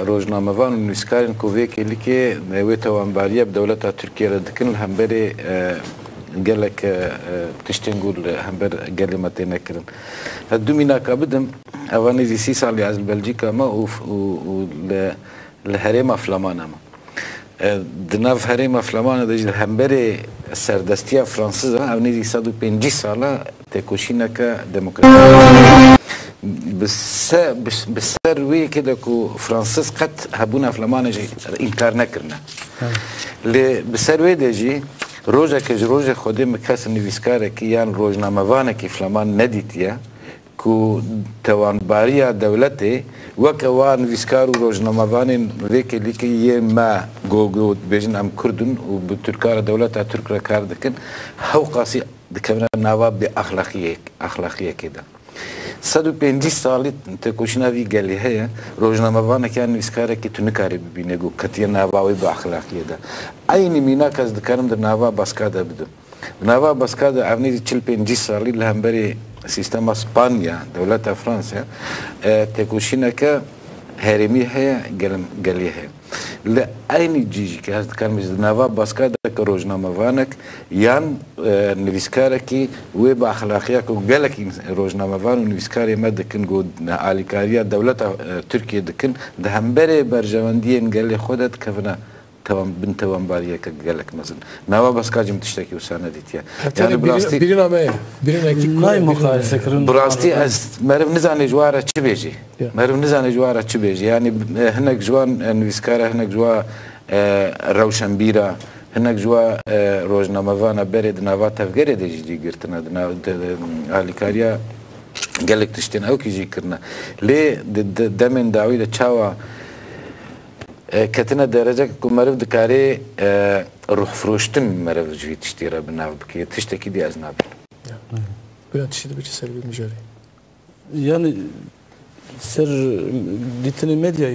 rojnamevan nüskarin kuvve kilike ve tavanbariye devleta Türkiye'de dikin hemberi gelek tiştengul hember gelimate nekirin. Dumina kabidim avani zisi sali az Belçika ma u الهرم فلامانه دناف هرم فلامانه دجل همبری سردستیا فرانسیزا اونی 150 ساله تکوشینه که دموکراسی بسر وی كده كو فرانسيس قد هبونا فلامانه جي انكار نكرنا ل بسر وی دجي روجا که روجا خودی مکس نویسکاره که یان روزنامه‌وانه که فلامان ندیتیه کو توانباریا دولته وکوان ویسکار و روزنامه‌وان وکلی که یه ما گوگو بجن ام کردن و به ترکار دولت ترک را کار دکن هاو قاسی دکمنا نواب به اخلاقیه کده 150 سالی تکوشنا وی گلی هیا روزنامه‌وان که نویسکاره که تو نکاری ببینه گو کتی نوابی به اخلاقیه ده aynı mina kaz dikarım da nava baskada bidim. Nava baskada avni 45 sali lehamberi sistema Spanya, devleta Fransa tekoşina ka herimi haya geliye haya. Le aynı cici ki az dikarım iz nava baskada ka roznamavanak yan nviskara ki ve ba ahlakıya ko gelek roznamavan nviskara medkin go alikariya devleta Türkiye dikin da hamberi berjavandiyen geli xodat kavna tamam bin tamam bariye gelek mesela. Nava baskacım tişteki usana ditiye. Yani birine mukayese kırın. Burasti az merv nizane jwara çibeji. Merv nizane jwara çibeji. Yani henek jwan nviskara henek jwa rawşanbira henek jwa roznamavana bered nava tevgere de jidi girtna alikariya gelek tişten ew ki jikirna. Le demen davi de çawa كتنا درجة كمرف دكاري روح فروشتن مرف جوي تشتيرا بناف بكي تشتكي دي أزناب. بلا تشتري بيجي سلبي مجاري. Yani ser ditini medya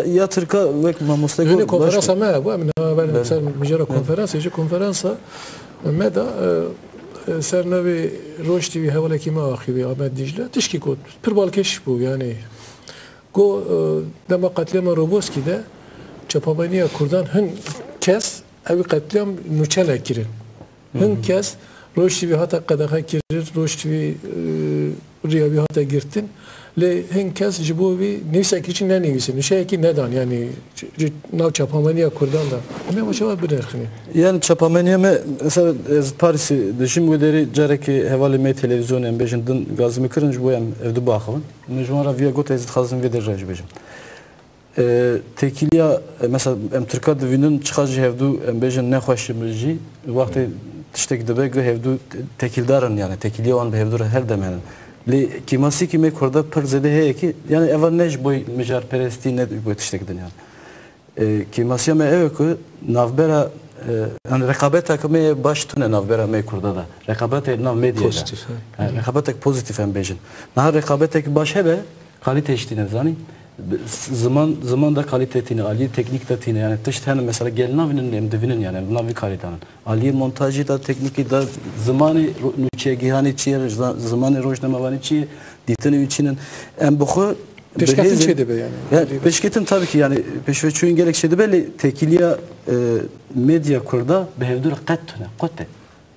ya Türkiye ve mamustaki Yine konferans ama bu emin ben sen mecra konferansa meda sernevi roşti ve havalaki ma ahibi Ahmet Dicle tişki kod bir balkeş bu yani go dema katliam Roboski de çapamaniya Kurdan hın kes evi katliam nuçana kirin hın kes roşti ve hatta kadaka kirir roşti ve riya bir hatta girtin le hın kes jibovi nefsek için ne nevisin şey ki neden yani nav çapamaniya Kurdan da ne başa bir derkhini yani çapamaniya me mesela Paris'i düşün müderi jareki hevali me televizyon em bejindin gazımı kırınç bu em evde baxın mecmura via got ez xazım ve deraj bejim tekiliya mesela em Türkiye divinin çıkacı evdu em bejin ne xoşumuji vakti tiştek de be evdu tekildarın yani tekiliya an evdu her demenin li kimasi ki me kurda per zede he ki yani evan nej boy mejar peresti ne boy tiştek den yani kimasi me ev ki navbera yani rekabet akme baş tune navbera me kurda da rekabet nav medya pozitif rekabet pozitif em bejin na rekabet baş hebe kalite iştine zani zaman da kalitetini ali teknik de tine yani tişten mesela gelin avinin em devinin yani navi kalitenin ali montajı da tekniki da zamanı nuçe gihani çiyer zamanı rojnamavani çi ditini içinin em bu peşketin şeyde be yani peşketin tabii ki yani peşveçüğün gerekçede belli tekiliya medya kurda behevdur qattuna qatte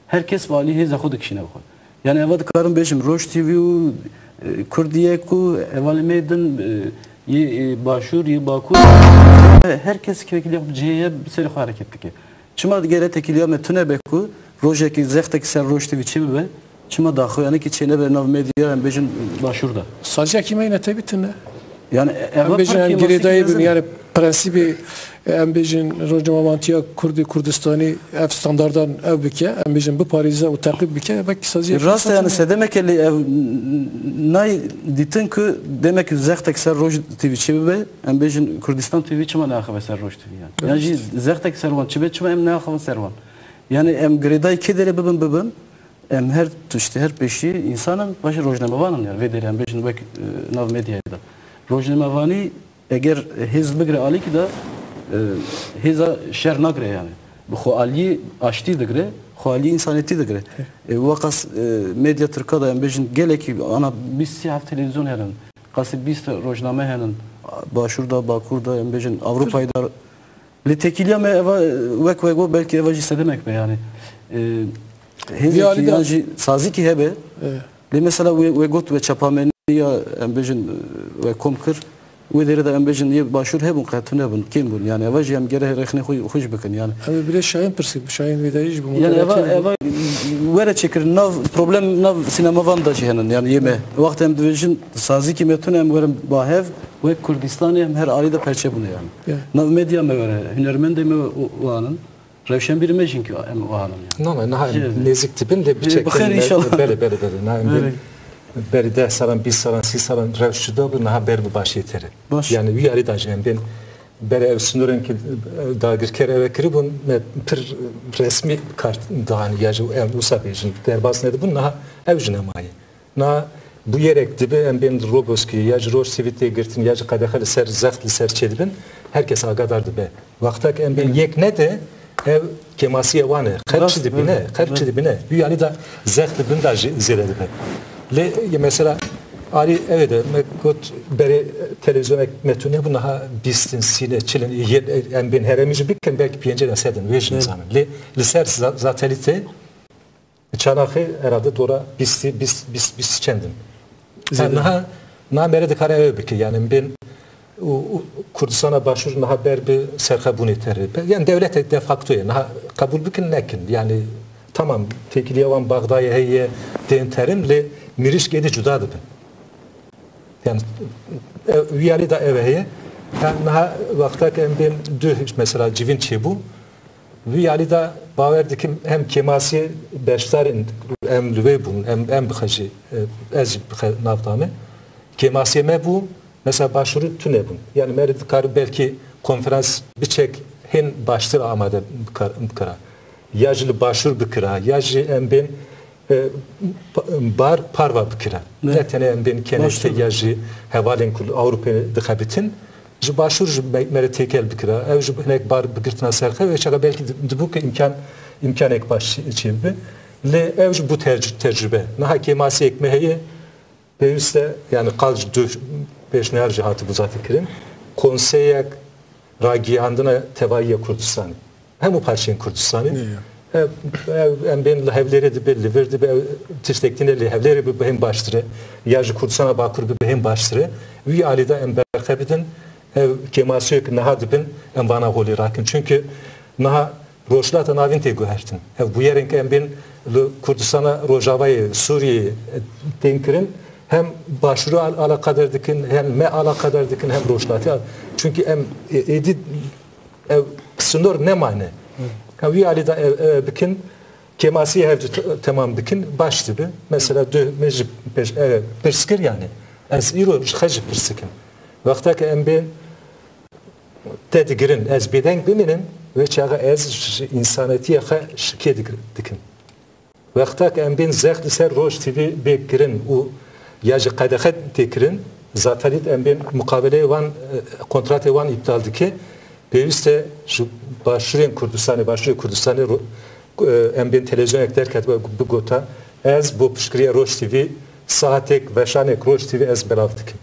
herkes vali heza xud kişine bu yani evad karım beşim Roj TV Kurdiye ku evali medin ye başur ye bakur herkes tekiliya ceye bir seri hareketli ki çıma gere tekiliya metune beku Rojeki zehtek ser Roj TV çibe çıma daxı yani ki çene be nav medya em bejin başurda sadece kime yine tabii tine yani embejin giredayı yani prensibi embejin rojnamavantiya Kurdistani ev standardan ev bike embejin bu Paris'e o takip bike belki sadece rast yani sedemek eli ev nay ditin ki demek ki zehtek ser Roj TV çibe embejin Kurdistan TV çıma ne akı ser Roj TV yani zehtek servan çibe çıma em ne akı servan yani em gireday kedere bibin em her tuşte her peşi insanın başı rojnamavanın yani ve derim embejin bek nav medyada rojnamavani eğer hizb bigre ali ki da hiza şer nagre yani bu xo ali açtı digre xo ali insaniyeti digre vakas medya Türkiye'de em bejin geleki ana 20 saat televizyon herin qası 20 rojname herin başurda bakurda em bejin Avrupa'da le tekiliya me vek vego belki evaji sedemek be yani hizbi sazi ki hebe le mesela ve got ve çapameni ya em bejin ve komkır ve derede em bejin ye başur hebun qatune bun kim bun yani evaji em gere rexne xoş bakın yani abi bile şahin persip şahin vedayij bu yani eva were çekir nav problem nav sinema vanda cihanın yani yeme vakt em bejin sazi ki metun em verem bahev ve Kurdistan em her alida perçe bunu yani nav medya me vere hünermende me oanın Revşen bir mecin ki em oanın yani no nezik tipin de bir çekten böyle beri de saran biz saran siz saran revşuda bu naha ber bu baş yeteri yani bir arada jem ben beri ev sınırın ki daha bir kere eve kirib bun bir resmi kart dağını yacı em usabejin derbas nedir bu naha ev jinemayı na bu yerek dibe em ben Roboski yacı Roj Sivit'e girtin yacı kadakali ser zahtli ser çedibin herkes agadardı be vaktak em ben yek ne de ev kemasiye vane karşı dibine yani da zahtli bin da ziredi be le mesela Ali evet got beri televizyon metune bu naha bistin sine çilen en ben heremici bikken belki pencere sedin vejin zaman le ser zatelite çanakı herhalde dora bis kendim naha na merede kara ev ki yani ben Kurdistan'a başvurun naha berbi serhabun eteri yani devlet de facto naha kabul bikin nekin yani tamam tekiliye van Bağdayı heye den terimle miriş gedi cudadı ben yani üyeli de eveye yani naha vaktak em ben dü mesela civin çebu üyeli de baverdi ki hem kemasi beşlerin em lüve bun em bıxacı ez navdame kemasi me bu mesela başvuru tüne bun yani merid karı belki konferans bir çek hen baştır amade kara yajlı başvur bıkıra yajlı em ben bar parva bıkıra netene em ben keneste yajlı hevalin kul Avrupa'ya dıkabitin ji başur ji mere tekel bikira ev ji hinek bar bigirtina serxe ve çaga belki bu ki imkan ek baş çevbe le ev ji bu tecrübe naha kemasi ekmeheye peyviste yani qalj peşnehar cihatı bu zaten kirin konseyek ragihandına tevaiye Kurdistan hem o parçayın Kurdistan em ben lehevleri de belli verdi be tiştektinle lehevleri bir behem baştırı yajı Kurdistan'a bakur bir behem baştırı vi alida em berxebidin ev kemasiyek naha dibin em bana holi rakin çünkü naha roşlata navin te guhertin ev bu yerin ki em ben Kurdistan'a Rojava'yı Suriye'yi denkirin hem başvuru ala kadar dikin hem me ala kadar dikin hem roşlatı çünkü em edit ev sınır ne mane vi alida bikin kemasi hevci tamam bikin baş gibi mesela mecib perskir yani az iro xaj perskikin vakta ki em ben tedgirin az beden biminin ve çağa az insaniyetiye şike dikin vakta ki em ben zehd ser roş tv bekirin o yajı qadahat tekrin zatalit em ben mukabele van kontrat van iptal diki peyviste şu başvuran Kurdistan'ı em ben televizyon eklerken bu gota ez bu pişkiriye Roş TV saatek veşanek Roş TV ez belav dikim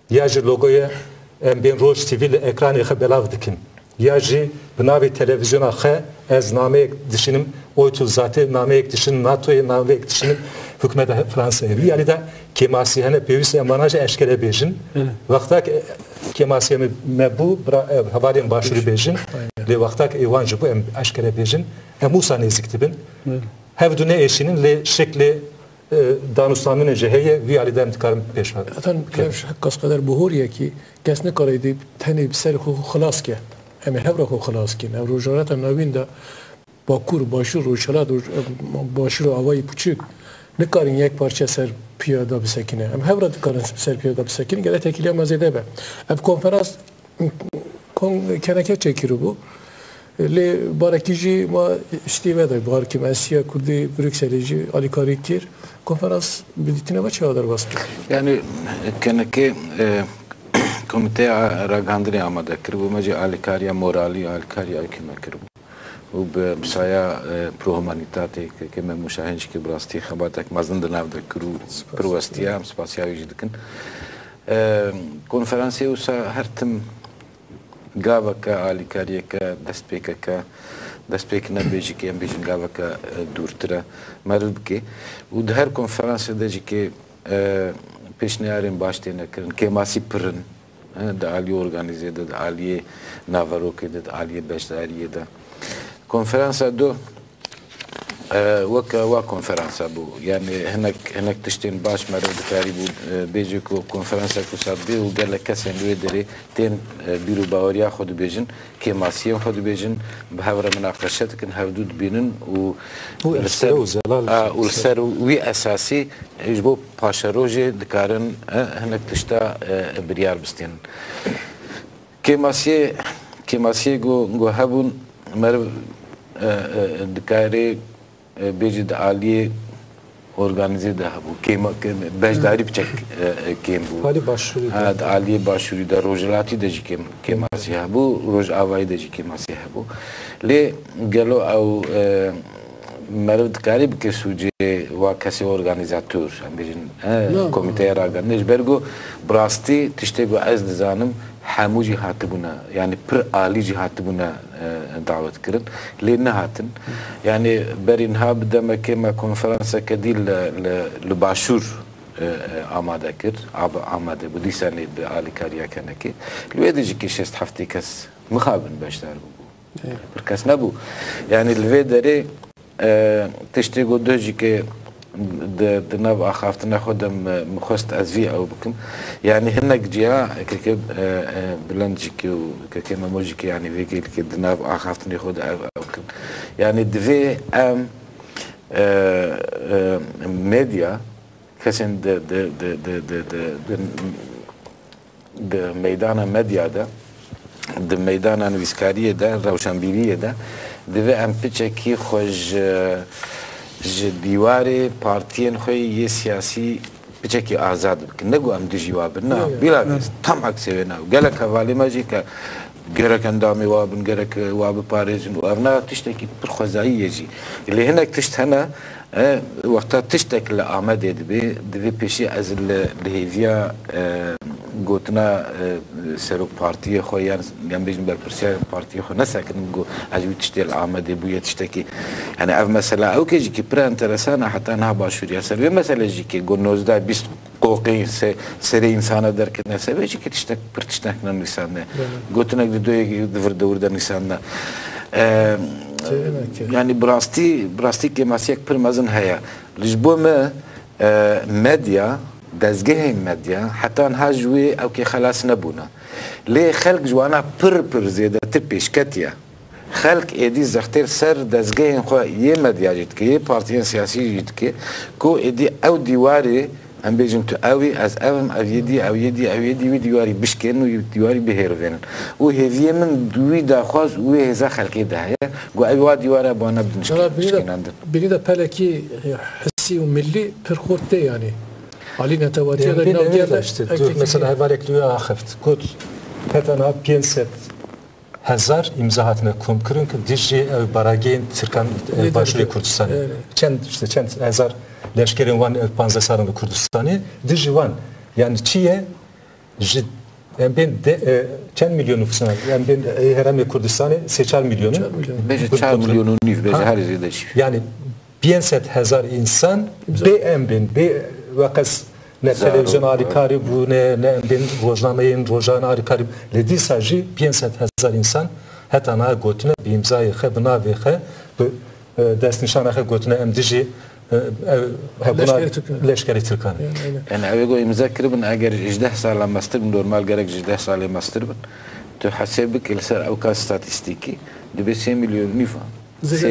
yajı logoya em ben Roş TV ile ekranı xe belav dikim yajı binavi televizyona xe ez namek dişinim oytu zaten namek dişinim NATO'ya namek dişinim hükümete Fransa'ya yani da kemasi hene peyviste emanajı eşkere bejin vakta kemasiye me bu havalin başvuru bejin le vakta evancı bu eşkere bejin Musa neziktibin hevdune eşinin le şekli danuslamine ceheye vi alidem tkarım peşvar zaten kevş hakkas kadar buhuriye ki kesne karaydı tane bir ser xalas ki em hevra xalas ki ev rojarat navin da bakur başur roşalat başur avayı puçuk ne karin yek parça ser piyada bir sekine em hevra karin ser piyada bir sekine gele tekiliye mazede be ev konferans keneke çekiri bu le barakici ma istive da bar ki Asiya Kurdi Brüksel'ci Ali Karikir konferans bilditine ve çağlar bastı. Yani keneke komite ragandri amada kir bu mece Ali Kariya morali Ali Kariya kime kir bu وبسايا برو هومانيتاتي كما مشاهنش كي براستي خباتك مازن دنافدا كرو بروستيام سباسيا يجدكن كونفرنسي وسا هرتم غافكا علي كاريكا دستبيكنا بيجيكي ام بيجن غافكا دورترا مردكي ودهر كونفرنسي دجيكي پیشنهارین باشتینه کرن کماسی پرن د عالی اورگانیزه د عالی ناواروکی د عالی بشداریه د konferansa do وكا konferansa bu yani هناك تشتين باش مرة دكاري بو بيجيكو konferansa كوسابي وقال لك كسن ويدري تين بيرو باوريا خود بيجن كيماسيون خود بيجن بهاورا مناقشات كن هودود بينن و والسر وي اساسي يجبو باشروجي دكارن هناك تشتا بريار بستين كيماسي جو هبون مر دکاری بیجد عالی organize ده بو کیم بجداری بچک کیم بو عالی باشوری هاد عالی باشوری ده روجلاتی ده جی کیم ماسیه بو روج آوایی ده جی کیم ماسیه بو لی گلو او مرد دکاری بکه سوجه و کسی organizatör هم بیجن کمیته راگندش برگو براستی تشتگو از دزانم همو جهات بونا yani پر عالی جهات بونا دعوت کرد لینه هاتن yani برینها بدم که ما کنفرانس کدی لباشور آماده کرد آماده بودی سنی به عالی کاریا کنه که لویدی که شست هفته کس مخابن باشدار بو پر کس نبو yani لویدری تشتگو دوجی که د نو اخافتنا خودم مخست ازوی او بكم يعني هناك جيا كيك بلندجي كي ماموجي كي يعني فيكي كي د نو اخافتني خود او بكم يعني دفي ام ميديا كسن د ميدان ميديا ده د ميدان انويسكاريه ده روشنبيريه ده دفي ام بيتشكي خوج دیواره پارتیان خوی یه سیاسی بچکی آزاد بکن نگو ام دژی وابن نه بلا tam aksine ne gelek havali majika gerek endami wabın gerek wabı parizin wabna tişteki bir xwazayı yeci li hinek tişt hena وقتا تشتك لآمد دبي پیشی از لهیویا گوتنا سروک پارتی خو یعنی بیشتر بر پرسیار پارتی خو نسکن گو عجوی تشتی لآمد بویه تشتکی يعني اف مثلا او كي جيكي برا انترسانا حتى انها باشوريا سبي مثلا جيكي قول 19 20 قوقي سري انسانه دركنا سبي جيكي تشتك برتشتكنا نيسانه قلتنا دوي دفر دور در نيسانه يعني براستي كماسيك برمزن هيا لجبو ما ميديا دزگه ميديا حتى انها جوي او كي خلاص نبونا ليه خلق جوانا پر زيادة تبيش كتيا خلق ايدي زختير سر دزگه خو يه ميديا جيت كي بارتيان سياسي جيت كي كو ايدي او ديواري ام بيجم تو اوي از اوم او يدي وديواري بشكن وديواري بهيرفين وهذي من دوي دا خاص وهذا خلقي ده جو اي واد ديوارا بانا بدنشكن بريده بلكي حسي وملي برخوته يعني علي نتواتي مثلا هبالك لو اخفت كنت كتنا 500 هزار imza hatine kum kırın ki dijji baragin Türkan başlı Kurdistan. Çend hezar leşkerin van panzasarın Kurdistan'ı dijji van yani çiye ben de çend milyon nüfusuna yani ben herhangi Kurdistan'ı seçer milyonu. 4 milyonu nüf beş her yerde. Yani 500 hezar insan be vakas ne televizyon harikari bu ne ben rojname harikari ledi saji 500 hezar insan hatta na gotuna bir imzayı xebna ve xe dest nişana xe gotuna emdiji leşkeri Türkan. Yani avego imza kiribin eğer 18 sala master normal gerek 18 sala master tu hasebik ilser avkas statistiki de 3 milyon nüfa 3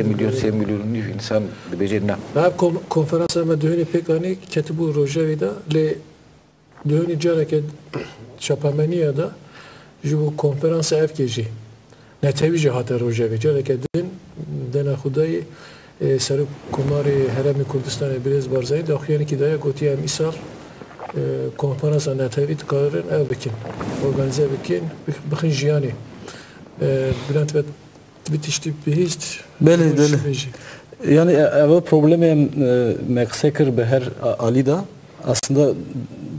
milyon nüf insan de becerna. Hep konferansa me dühünü pekani ketibu rojevida le dühünü careke çapameniya da bu konferansa evkeji netevi cihatı rojevi careke din dena xudayı seruk kumari heremi Kurdistan'ı biraz barzayı da yani ki daya gotiya misal konferansa netevi tıkarın ev bikin organize bikin bixin jiyani Bülent ve bitişti bihist بله yani ev problemi meksekir be her alida aslında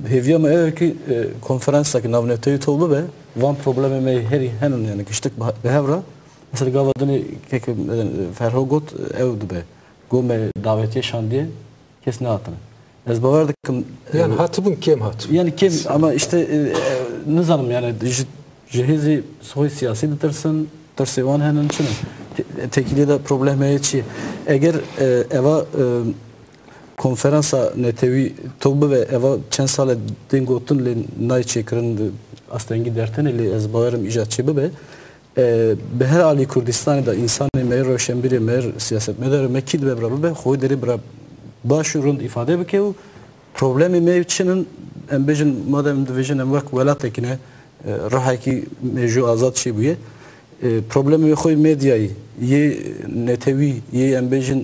heviya mı ev ki konferanstaki navneteyi tolbu be van problemi me her henin yani kıştık behevra mesela gavadını kek ferhogot evdu be gome davetiye şandiye kes ne atını ez bavardık yani hatibun kim hat yani kim ama işte nizanım yani cehizi soy siyasi bitirsın tersevan henin için tekili de problemi çi eğer eva konferansa netevi tolbu ve eva çen sale dingotun le nay çekirin astengi dertene le ez bavarım icatçı be به هر علی کردستانی دا انسانی میر روشنبری میر سیاست مدار مکید به برابر به خوی دری براب باشورند ifade بکه و problemi mevçinin embejin madem division emvak velat ekine rahay ki mevcu azat şey buye problemi خوی medyayı ye netevi ye embejin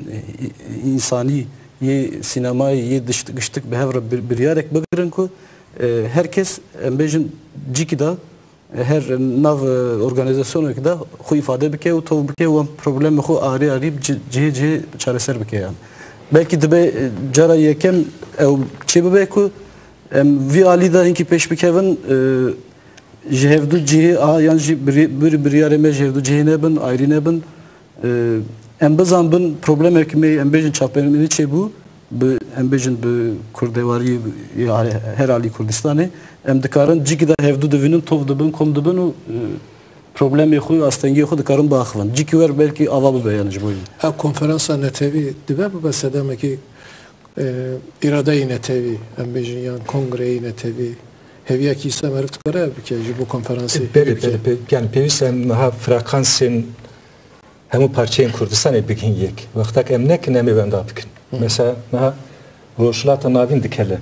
insani ye sinemayı ye dıştık behevra bir yarek bagırın ko herkes embejin cikida her nav organizasyonu da xu ifade bike u to bike u problem xu ari cihe çareser bike yani belki de cara yekem ev çebe ku vi ali da inki peş bikevin jehevdu cihe a yani bir yare me jehevdu cihine bin ayrine bin embazan bin problem ekme embejin çapeni çebu bu embejin bu kurdevari her ali Kurdistan'ı em dikarın cikida hevdu devinin tov dibin kom dibin u problemi xuy astengi xu dikarın baxvan ciki ver belki avabı beyanıcı boyu ha konferansa netevi dibe bu sedeme ki irade netevi em bejin yan kongre netevi heviya ki ise merif tkare ki bu konferansı yani pevisem ha frekansın hem parçayın Kurdistan epikin yek vaktak emnek nemi ben da bikin mesela ha roşlata navin dikele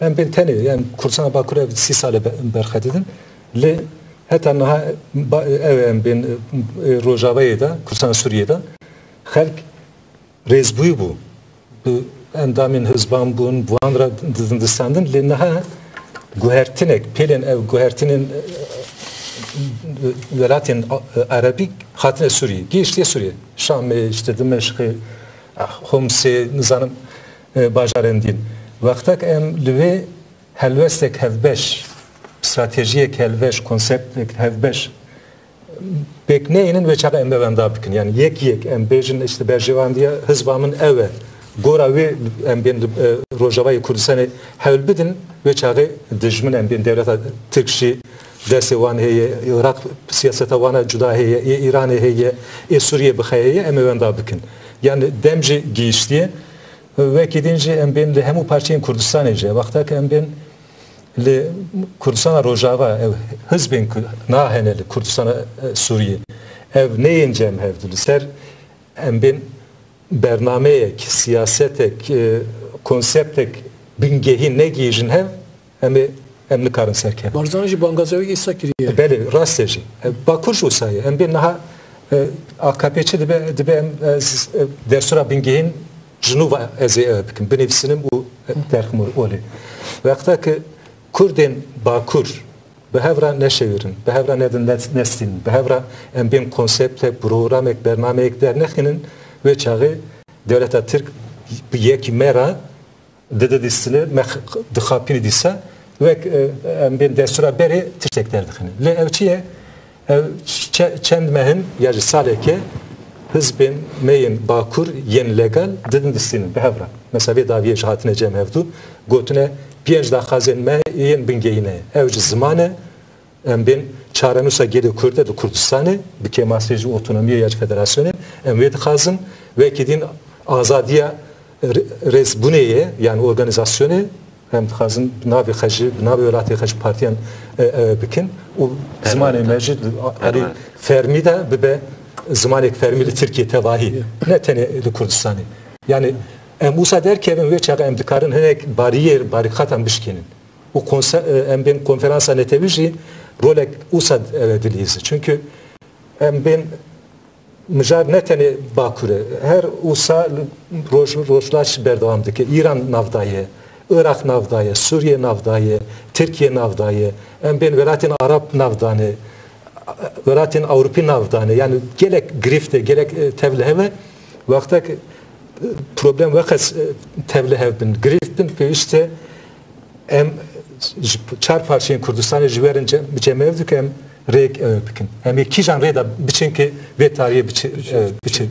ben tane yani Kurdistan bakure 3 sale berxedidin le hatta naha ben Rojava'da Kurdistan Suriye'de halk rezbuy bu endamên hizban bûn wan ra distandin lê niha guhertinek pêlên ev guhertinên welatên Arabî hatine Sûriyê gihiştiye Sûriye Şamê işte Dimeşqê Homsê nizanim bajarên din wextek em li vê helwestek hevbeş stratejiyek helveş konseptek hevbeş bekneyenin ve çağa embe venda bikin yani yek em bejin işte berjevandiya hizbamın eve gora ve em ben Rojavayı Kurdistan'ı hevl bidin ve çağı dijmin em ben devleta Türkçi desevan heye Irak siyaseta wana cuda heye İran heye Suriye bixeye em venda bikin yani demci giyiştiye ve kedince em ben hemu parçayın Kurdistan'ı je vakta em ben li Kurdistan Rojava ev hizbin naheneli Kurdistan Suriye ev neyin cem hevdili ser em bin bernameyek siyasetek konseptek bingehi ne giyijin hev emni karın serkev Barzanji bangazevi issa kiriye beli rasteci bakuş usayı em bin naha AKP'çi dibe em dersura bingehin Junuva eze bikin benefisinin bu terhimur oli vakta ki Kurdên Bakur bi hevra neşevirin, bi hevra nedin nestin, bi hevra em bên konseptek, programek, bernameyek dernexinin ve çağı devleta Türk bi yekî mera dide distili dixapînî dîsa ve em bên destura berê tiştek derdixinin. Lê ev çi ye? Ev çend mehin ya ji saleke hizbên meyên Bakur yên legal didin distînin bi hevra. Mesela vê daviyê ji hatine cem hevdû gotine pięć daxazên me yên bingehîne ew ji zimanê em bên çarenûsa gelê Kurd di Kurdistanê bi kemasê ji otonomiya ya federasyonê em wê dixazin wekî din azadiya rêzbûnê ye yani organizasyonê em dixazin navê xwe jî navê welatê xwe ji partiyan bikin û zimanê me jî erî fermî de bibe zimanek fermî li Tirkiye tevahî ne tenê li Kurdistanê yani em wisa derkevin ve çağa em dikarin hinek bariyer barikatan bişkenin. O em ben konferansa netevi jî rolek wisa dilîze. Çünkü em ben mijar ne tenê Bakurê her wisa rojlaş berdewam dike. İran navdaye, Irak navdaye, Suriye navdaye, Tirkiye navdaye, em ben welatên Arab navdane, welatên Awropî navdane yani gelek girifte gelek tevliheve vaktak problem vakas tevle hevbin grifbin peyişte em çar parçayın Kurdistan'ı jiverin cemevdik em rek bikin em iki jan reda biçin ki ve tarihe biçin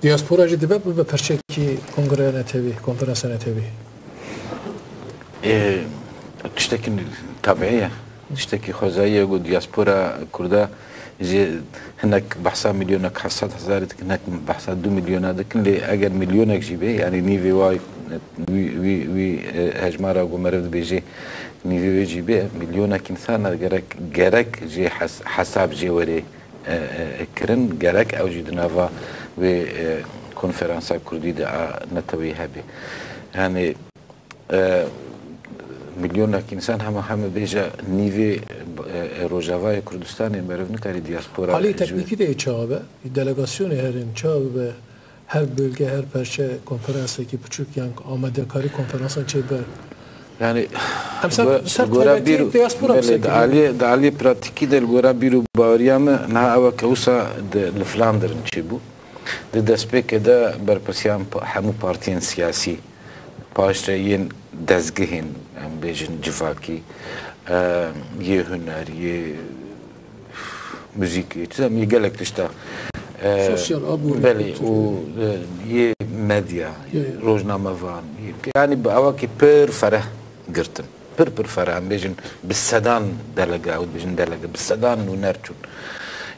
Diaspora ji dibe bu perçeki kongre netevi konferansa netevi tiştekin tabiiye tişteki xwezayî got diaspora Kurda ji hinek behsa milyonek 700,000 dikin hinek behsa 2 milyona dikin lê eger milyonek jî bê yani nîvê wî hejmara gomerev dibêjê nîvê wê jî bê milyonek insana gerek jê hesab jê werê kirin gerek ew jî di nava wê konferansa Kurdî de netewî hebe yani milyonek insan heme bêje nîvê Rojavayê Kurdistanê meriv nikarî diaspora Alî teknîkî de çabe delegasyonê herin çabe her bölge her perçe konferansekî biçûk yan amadekarî konferansa çêber yani gora bir diaspora alî pratikî de gora bîrû baweriya me niha ew kewsa li Flandrin çêbû di destpêkê de berpirsiyan hemû partiyên siyasî paşreyên dezgehên em bêjin civakî yê huner yê müzîkê yê gelek tişta sosyal abûrî belê û yê medya rojnamevan yani awakî pir fereh girtin pir fereh em bêjin bi sedan delege ew dibêjin delege bi sedan nûner çûn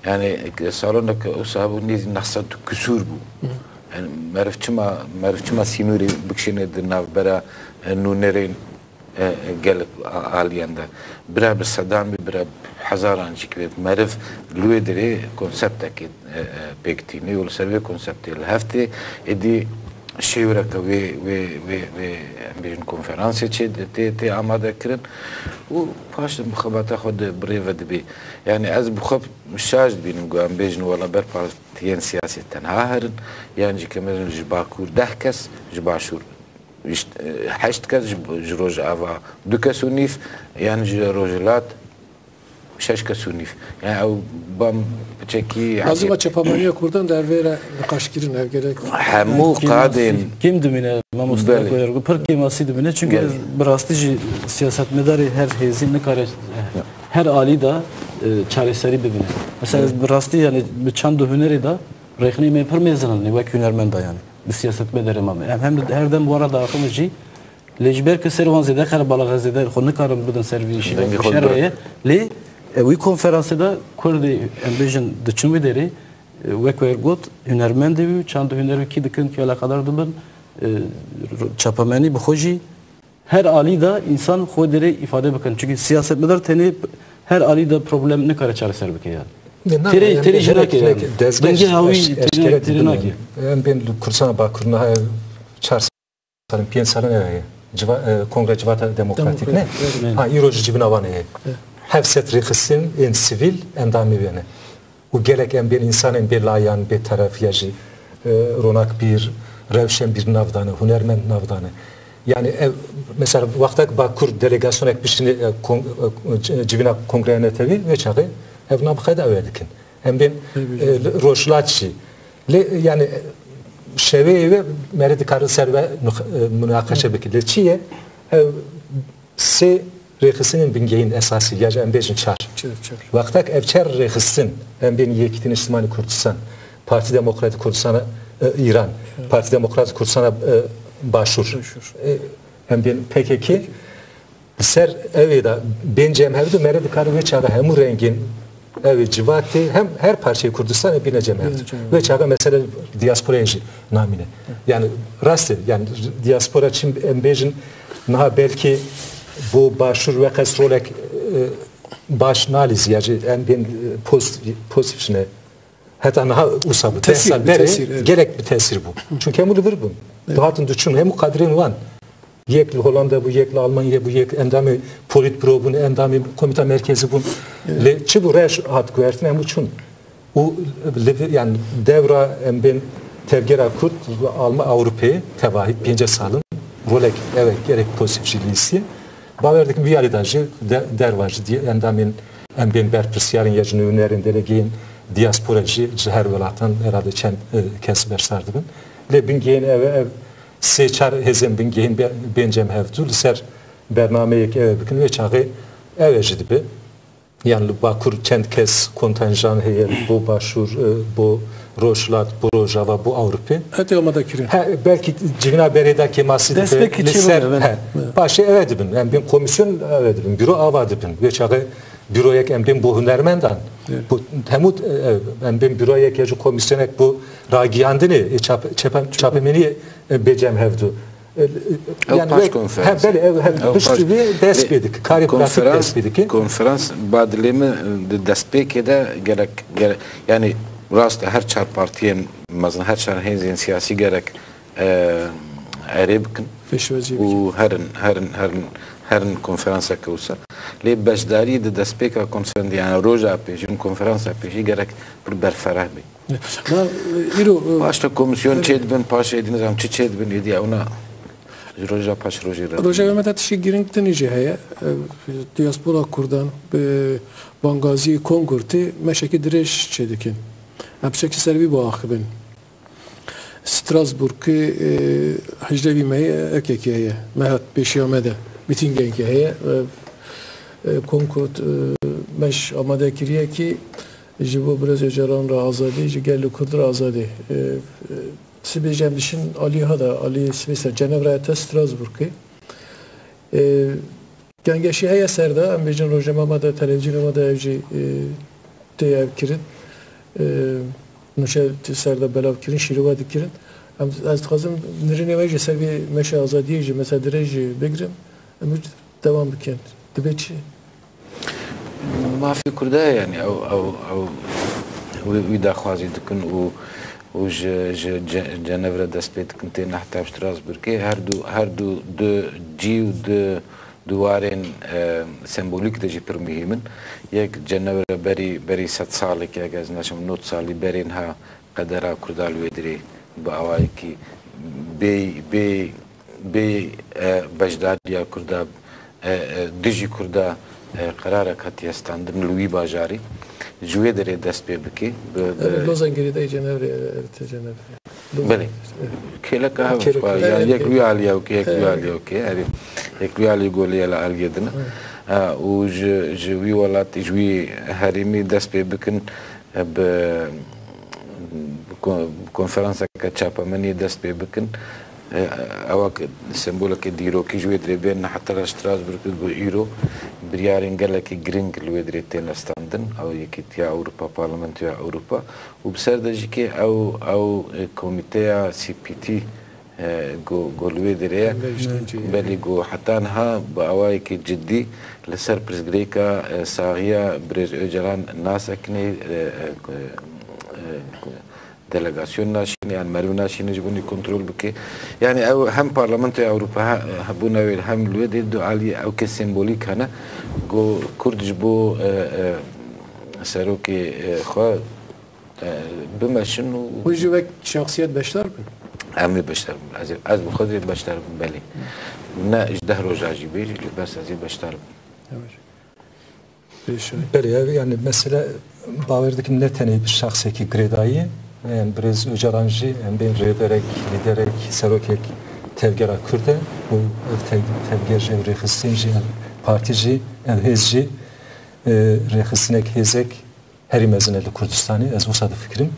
yani salonek wisa hebû nêzî 900 küsûr bû yani merivçima sînûrê bikişîne di navbera nûnerên gelek aliyan de bira bi sedan bî bira hezaran jî kivê meriv li wê derê konseptekê pêk tîne û li ser vê konseptê li heftê êdî شیورک و بیشتر کنفرانسی چه تی آماده کردن و پاش مخابات خود بریو دبی یعنی از بخوب شاج بینم گویم بیشتر ولی بر پارتیان سیاسی تنها هرن یعنی که مثلا جبا کور 10 کس جبا شور 8 کس جروج آوا 2 کس و نیف یعنی جروجلات 6 کس و نیف یعنی او بام بچکی لازم چپامانی کردن در ویرا نقاش کردن هرگره همو قادم kim dümine Mustafa Koyargo per kimasi dümine çünkü brastici siyasetmedari her hezi ne kare her ali da çareseri bibine. Mesela brasti yani bir çand hüneri da rehni me per mezan ne vek hünermen da yani. Bir siyasetmedari ama hem herden bu arada akımcı lejber ke servan zede kar balagazede khonu karım budun servi işi şereye li vi konferansı da kurdi ambition de çumideri vek vergot hünermendi çand hüneri ki dikin ki ala kadar dubun çapamani bixoji her ali da insan xodere ifade bakın çünkü siyasetmedar teni her ali da problem ne kare çare ser bike yani teri jinak yani denge havi teri naki ben kursana bakurna çar sarın piyen sarın ya kongre civata demokratik ne ha iroji cibina vane hevset rixsin en sivil endami bene u gelek en bir insan en bir layan bir taraf yaji ronak bir revşen bir navdanı, hünermend navdanı. Yani mesela vaktak Bakur delegasyon ekmişini civina kongreyene tevi ve çağı ev nabıkayda öğredikin. Hem ben roşlatçı. Yani şeveyi ve meredikarı serve münakaşa bekirler. Çiye se rexisinin bingeyin esası yaca hem bejin çar. Vaktak evçer rexisin hem ben yekitin İstimani Kurdistan, Parti Demokratik Kurdistan'a İran, Parti Demokratik Kurdistan'a başvur. Hem ben PKK ser evi da bence hem hevdu meredikarı ve çağı hem rengin evi civati hem her parçayı Kurdistan bineceğim hevdu. Ve çağı mesela diasporayıcı namine. Yani rastı yani diaspora için embejin naha belki bu başvur ve kasrolek baş analiz yani ben pozitifine hatta naha usabı tesir gerek bir tesir bu. Çünkü hem olur bu. Dağıtın düşün hem kadrin var. Yekli Hollanda bu, yekli Almanya bu, yekli endami politbüro bu, endami komite merkezi bu. Le çi bu reş hat güvertin hem uçun. O yani devra hem ben tevgera Kürt Alman Avrupa'yı tevahip bence salın. Rolek evet gerek pozitifliği. Baverdik bir yalidajı dervacı diye endamin hem ben berpisyarın yacını ünerin delegeyin diasporacı her velatan herhalde çen kesber sardıbın. Le bingeyin ev seçar hezem bingeyin bencem hevdul ser bernameyek eve bikin ve çağı eveci bi. Yani Bakur çend kes kontenjan heyel bu başvur bu Roşlat, bu Rojava, bu Avrupa. Hatta olmadı kirin. Belki civina bereda keması destek için başı evet bin. Yani ben komisyon evet bin. Büro avadı bin. Ve çağı büroya ben bu hünermendan. Bu temut ben büroya gece komisyonek bu ragiyandını çapemeni becem hevdu. Yani baş konferans. Böyle bir despedik. Kari plastik despedik. Konferans badilemi despeke de gerek yani rast her çar partiyen mazın her çar hezin siyasi gerek Arabkin. و هرن konferansa kavsa. Le beşdari de despeka konferans yani roja pejin konferansa peji gerek bir berferah bi. Başta komisyon çedben paşa ediniz am çedben idi ona roja paş roja meta tişi giringten ice heye diaspora kurdan Bangazi Kongurti meşeki direş çedikin. Hepseki servi bu akibin. Strasbourg'ı hicrevi meye erkekiye mehat beşiyamede mitingenki heye konkurt meş amade kiriye ki jibo biraz öcaran ra azadi jigerli kurdur azadi sibecem dişin Ali hada Ali sibese Cenevre'te Strasbourg'ı gengeşi heye serda ambejin rojamada televizyonda evci teyev kirin نوشه سردا بلاو کردن شیروات کردن از خواستم نرینه میشه سری میشه آزادیه مثلا درج بگیرم امروز devam بکن دبی چی؟ ما في كرده يعني او ويدا خوازي دكن و و جنبره دست بید کنتی نحتاب شتراسبورگ هر دو جی و دوارین سمبولیک دجی پر مهمن یک جنبره بری 100 سالی که اگه از نشم 90 سالی برین ها قدرها کردال ویدری با آوائی کی بی بجدادیا کرده دجی کرده قراره کتی استاندن لوی باجاری جوی داره دست پی بکی لوز انگلیده جنبره بله کلا که یعنی یک لوی علیه و که یک لوی علیه و که یک لوی علیه گولی علی علیه دنه و جوی ولات جوی هریمی دست پی بکن به کنفرانس که چاپمنی دست پی بکن اوك سمبولك ديرو كي جوي دريبين حتى ستراسبورغ بو ايرو بريارين قالك جرينج لو دريتين ستاندن او يكيتيا اوروبا بارلمنتيا اوروبا وبسر دجيكي او كوميتيا سي بي تي جو لو دريا بلي جو حتى انها باوايك جدي لسر بريزغريكا ساغيا بريز اوجلان ناس اكني دلگاسیون ناشینه یعنی مرو ناشینه جبونی کنترل بکی یعنی او هم پارلمانت اروپا هبونا ویل هم لود دو عالی او که سمبولیک هنه گو کردش بو سروکی خوا بمشن و جوک شخصیت بشتر بن همه بشتر بن از بخودی بشتر بن بلی نه اجده روزاجی بیجی بس ازی بشتر بن بله yani mesela باوردaki ne tane bir şahsi ki gredayı yani biraz öcaranjı hem ben rederek liderek serokek tevgera kurde bu tevger rehsinci partici hezci rehsinek hezek her mezeneli Kurdistan'ı az olsa da fikrim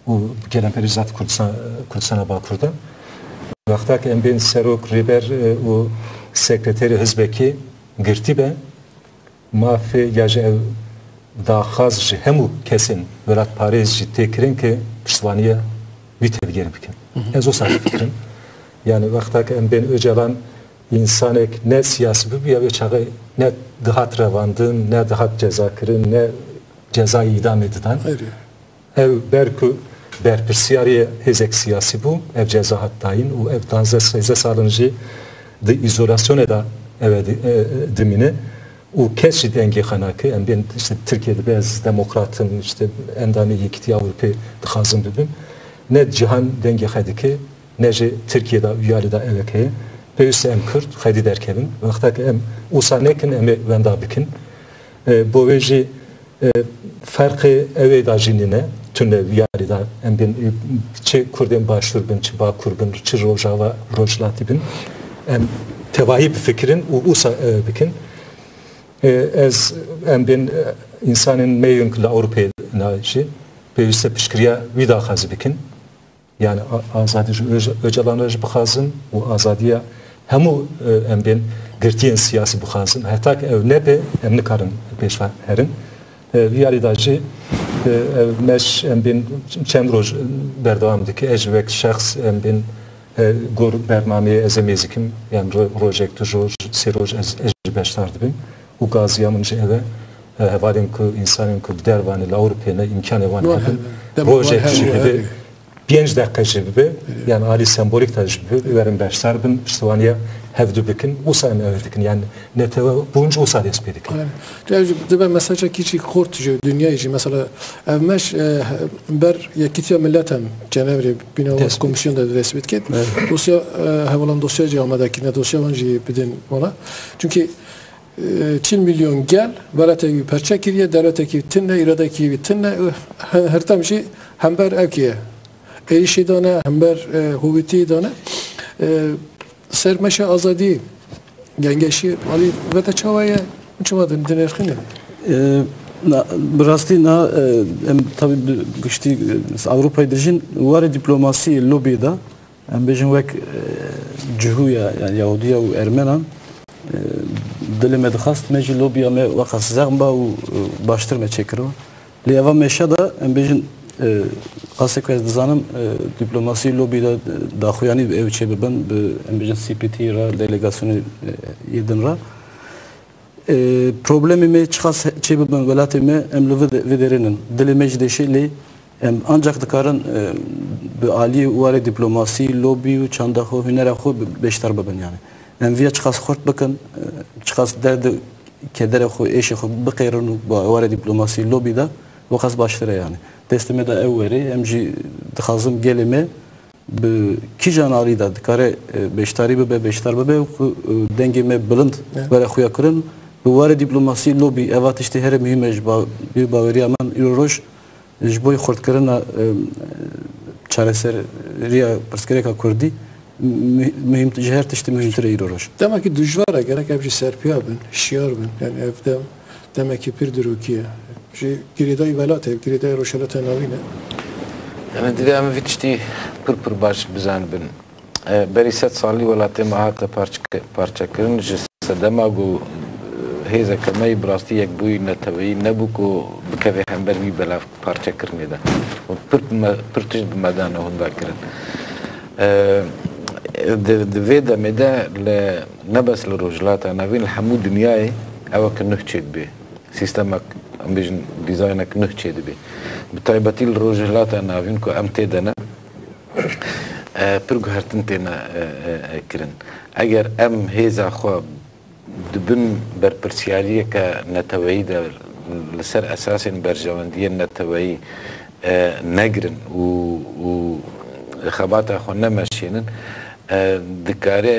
bu gelen perizat Kurdistan'a bakırdı vaktak hem ben serok reber o sekreteri hizbeki girtibe mafi yaje daxaz ji hemû kesên welat Parêz jî tê kirin ki piştwaniya wî tevgêr bikin. Ez wisa fikirim. Yani wexta ki em bên Öcalan insanek ne siyasî bibiya wê çaxê ne dihat revandin, ne dihat ceza kirin, ne cezayê îdamê didan. Ev ber ku berpirsiyariya hêzek siyasî bû, ev ceza hat dayîn û ev 13 salin jî di îzolasyonê da ev dimîne. O keşi denge xanakı, yani ben işte Türkiye'de bazı demokratım, işte endamı yekiti Avrupa dıxazım dedim. Ne cihan denge xadiki, ne de Türkiye'de üyali da evekeye. Peyüse em Kürt, xadi derkevin. Vaxtaki em usanekin emi vendabikin. Bu veji farkı evi da jinine, tünne üyali da em ben çi Kurdin başvurbin, çi Bakurbin, çi Rojava, Rojlatibin. Em tevahi bir fikrin, usa bikin. Ez em ben insanın meyun la Avrupa'ya naşi peyüste pişkiriya vida xazı bikin. Yani azadi Öcalan'a bixazın o azadiya hemu em ben girtiyen siyasi bixazın. Hatta ki ev nebe em nikarin peşva herin. Viyari dacı meş em ben çend roj berdavamdaki ejvek şahs em ben gor bernameye ezemezikim yani projekt roj seroj ejbeştardı ben. O gaziyamın eve hevalin ku insanın ku dervanı Avrupa'ya imkanı var. Proje gibi 5 dakika gibi yani ali sembolik tecrübe verin başlar bin piştwaniya hevdu bikin usam evdikin yani ne teva bunca usal espedik. Yani de mesela kiçik kortucu dünya için mesela evmeş ber yakitiya milletem Cenevre bina komisyonda resmet ket. Dosya havalan dosya camiadaki ne dosya vanji bidin ona. Çünkü 40 milyon gel, velateki perçekiriye, devleteki tinne, iradeki tinne, her tam şey hember evkiye. Erişi dana, hember huvveti dana, sermeşe azadi, gengeşi, ali ve de çavaya, çavadın dinerkine. Birasti na tabi güçlü Avrupa'yı dijin var diplomasi lobida, em bejin vek cuhuya yani Yahudiya ve Ermenan dilime dixast meci lobiya me waqas zagba u baştır me çekiro leva meşada em bejin qasek ez dizanım diplomasi lobida daxuyani ev çebeben em bejin CPT ra delegasyonu yedin ra problemi me çıkas çebeben velatime em viderenin dilime jdeşi li ancak dikarin bi ali ware diplomasi, lobi u çanda xo hüner xo beştar bibin yani. Em viya çıkas xort bakın, çıkas derdi kedere xo eşi xo biqirun ware diplomasi lobi da vakas başlara yani. Desteme de evveri em jî dixazim gelime bi kijan ali da dikare beştari be beştar be dengeme bilind ware xuya kirin bi ware diplomasi lobi evat işte her mühim bir baveri aman iroj جبوی خورد کردن چارەسەر ریا پرسکرێکا کوردی مهم جهر تشتی مهمتره ایروش. demek ki dijvara gerek hepsi serpiya bin, şiar bin. Yani evde demek ki pir durukiye. Giriday velat ev, giriday roşalata navine. Yani dedi ama vitişti pır baş bizan bin. Beriset sali velatı mahata parça kırın sedema gu هیزه کمی براستی یک بوی نتوی نبود که بکوی همبر بی بلاف پارچه کرنی ده و پرتش بمدان هنده کرد دوی دمیده نبس لروجلات نوین الحمو دنیای اوه که نه چید بی سیستمک ام بیجن دیزاینک نه چید بی بطایبتی لروجلات نوین که ام تیدنه پرگو هرتن تینا کرن اگر ام هیزه خواه دبن برپرسیاریه که نتوایی در لسر اساس برجواندی نتوایی نگرن و خبات خو نمشینن دکاره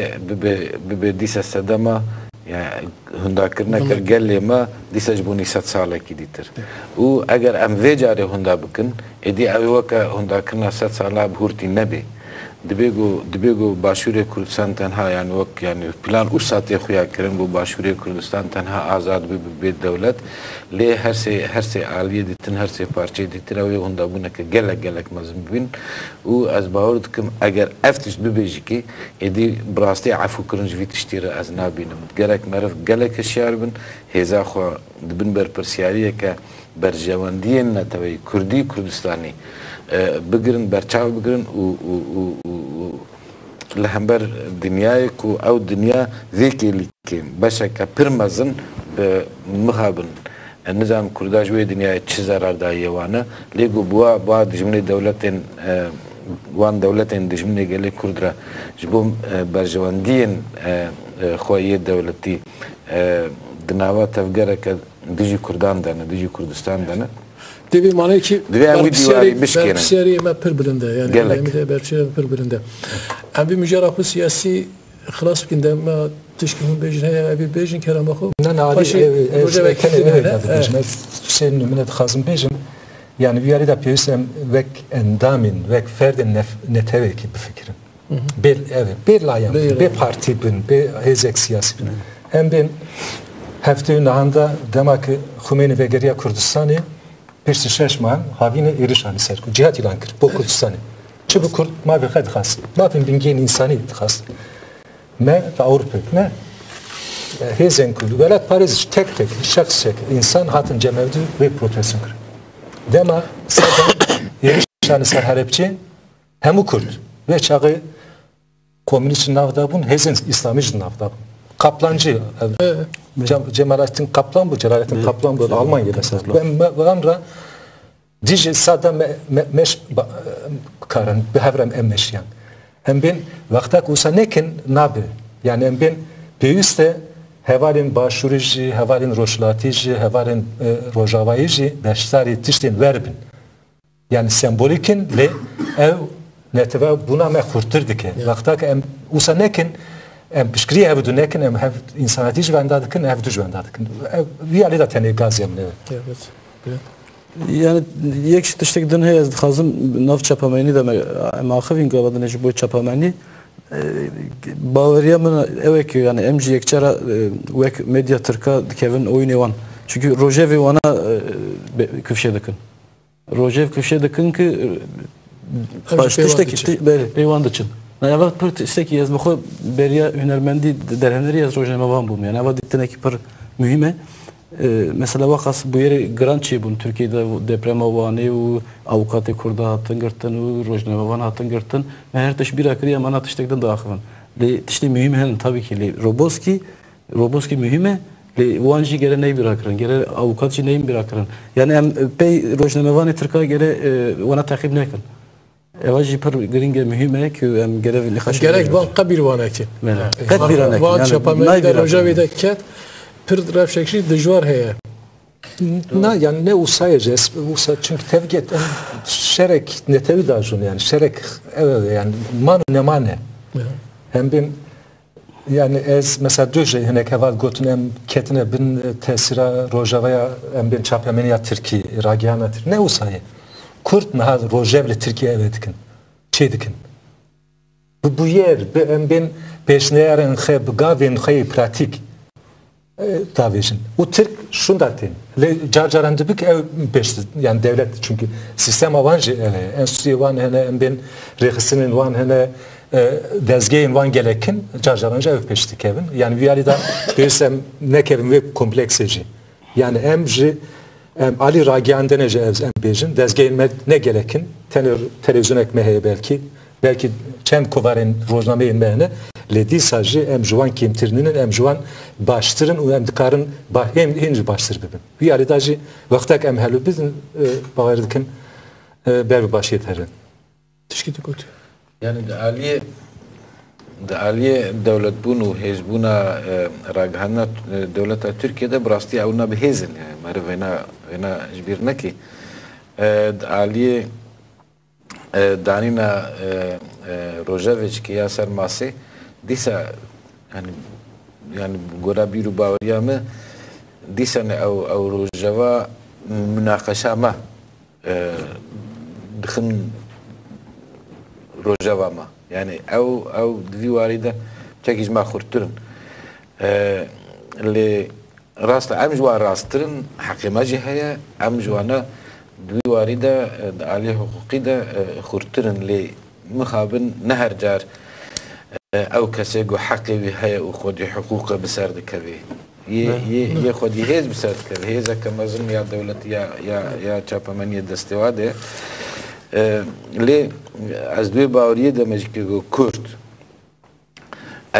به دیس صدما يعني هندا كرنا كرجال ما دي سجبوني 7 ساله كي ديتر و اگر ام وجاري هندا بكن ادي اوكا هندا كرنا 7 ساله بهورتي نبي دبیگو باشوری کردستان تنها يعني وقت يعني پلان اوساتی خویا کرن بو باشوری کردستان تنها آزاد به دولت لی هر سه عالیه دیتن هر سه پارچه دیتن اوی هندا بونه که گلک مزم بین و از باورد کم اگر افتش ببیجی که ادی براستی عفو کرنج ویتشتیر از نابینم گلک مرف گلک شیار بن هزا خو دبن بر پرسیاریه که برجواندی نتوی کردی کردستانی بگرن برچاو بگرن و لهمبر دنیای کو او دنیا ذیکی لیکیم باشه که پرمزن به مخابن نظام کرداج وی دنیای چه zarar دایه وانه لیگو بوا دجمنی دولتین وان دولتین دجمنی گلی کردرا جبوم برجواندین خواهی دولتی دناوا تفگره که دیجی کردان دانه دیجی کردستان دانه Devi mane ki bersiyari ma pir bilinde yani bersiyari pir bilinde. Em bir mücadele siyasi خلاص بکنده ما تشکیل بیشتر هی بیشتر کلام خو. نه روزه وقتی سن من خازم بیشتر yani bir yerde piyasam vek endamin vek ferdin neteve ki bir fikrim. Bir layam, bir parti bin, bir hezek siyasi bin. Hem ben haftanın anda demek ki Xumeyni ve Geriye Kurdistan'ı Persi şeşman havine erişani serku cihat ilan kır bu Kurdistan'ı. Çünkü Kurd ma bir kadar khas. Ma bin bingen insani khas. Me ve Avrupa me hezen kulü velat Paris tek şahs insan hatın cemevdi ve protestin kır. Dema sadan erişani serharepçi hem Kurd ve çağı komünist navda bun hezen İslami navda bun. Kaplancı Cemalettin Kaplan bu Celalettin Kaplan bu Almanya mesela. Ben diye sada meş karan behavrem emmeşyan. Hem ben vaktak usa nekin nabi. Yani hem ben büyüste hevalin başurici, hevalin roşlatici, hevalin rojavaici beştari tiştin verbin. Yani sembolikin le ev netve buna me kurturduk. Vaktak hem usa nekin em pişkiri ev dönekin em ev insanatici vendadıkın ev düz vendadıkın. Bir ali da tane gaz yemne. Evet. Yani yek tiştek dün heyaz xazım nav çapamani da mağxivin qavadın eci bu çapamani Bavariya mı evet ki yani emci yekçara vek medya Türk'a Kevin oyun evan. Çünkü Rojev ona küfşedekin. Rojev küfşedekin ki baştıştaki eyvan için. Yani evet pır istek yaz bu beriya hünermendi derhenleri yaz Rojev evan bu yani. Evet dittene ki pır mühime. Mesela vakas bu yeri grançi bun Türkiye'de deprem avanı o avukatı kurda hatın gırtın o Rojev evan hatın gırtın. Her teş bir akriye mana tiştekten dağıvan. Le tişte mühim hen tabii ki Roboski mühime لی وانجی گره نی بیراکرن گره avukatçı neyin birakırın yani em pey rojnamevanê Tirkiye gere wana takip nekin ev jî pir giring mühim e ki em gere li xweş gerek van qebir vanekî qet bîranekin van çapamayı da rojavê de ket pir revşekî dijwar heye Na yani ne usayacağız usa çünkü tevget şerek ne tevi dajun yani şerek evet yani man ne mane hem bin yani ez mesela döje hinek heval gotun em ketine bin tesira rojavaya em bin çapamenya Türkiye ragiyana ne usayı Kurt nahal rojevle Türkiye evetkin çedikin bu yer em bin peşneyaren xe gavin xe pratik davejin. O Türk şundatin. Le carcaran dibik ev beşti. Yani devlet çünkü sistem avancı enstitüsü van hene ben rehisinin van hene dezgeyin van gelekin carcaranca ev peşti kevin. Yani viyalida birsem ne kevin ve komplekseci. Yani emji Ali Ragian denece ev bejin dezgeyin ne gelekin televizyon ekmeğe belki çend kovarin rojnameyin mehne ledi sajı em juan kimtirinin em juan baştırın em dikarın hem hinci baştır bibin. Bir aridacı vaktak em helu bizim bağırdıkın berbi başı yeterin. tişkiti kötü. Yani Aliye devlet bunu hezbuna raghanna devleta Türkiye'de brasti avuna behezin yani vena jbir neki Aliye danina Rojevic ki ya sermasi disa yani gora biru bavriyamı disa ne av Rojava münakaşama dixin Rojava ma yani ev divarida çekiş ma xurturun li rast am jwa rastırın hakimacı heye am jwana divarida ali hukuki da xurturun li mukhabin nehar jar او کسی گو حقی وی هی او خودی حقوق بسر دکوی یه خودی هیز بسر دکوی هیزه که مزن یا دولت یا چاپمنی دستواده لی از دوی باوریه دمجی که گو کرد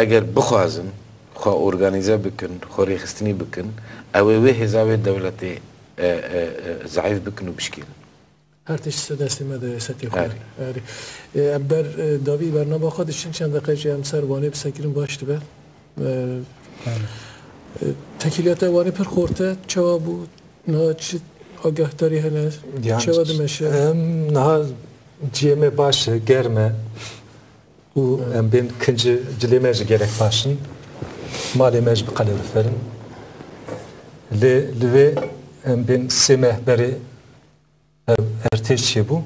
اگر بخوازن خواه ارگانیزه بکن خواه ریخستنی بکن اوی هزاوی دولتی ضعیف بکن و بشکیل هر تشت دستیم ده ستی خوری. ابر داوی برنامه خودشین چند دقیقه هم سر وانه بسکرین باشد به. تکیلیات وانه پر خورده چه بود؟ نه چه آگاه داری هنر؟ چه واد میشه؟ نه جیمه باشه گرمه و بین کنج جلیمه gerek başın mali mecbur kaloriferin le bin semeh beri erteşi bu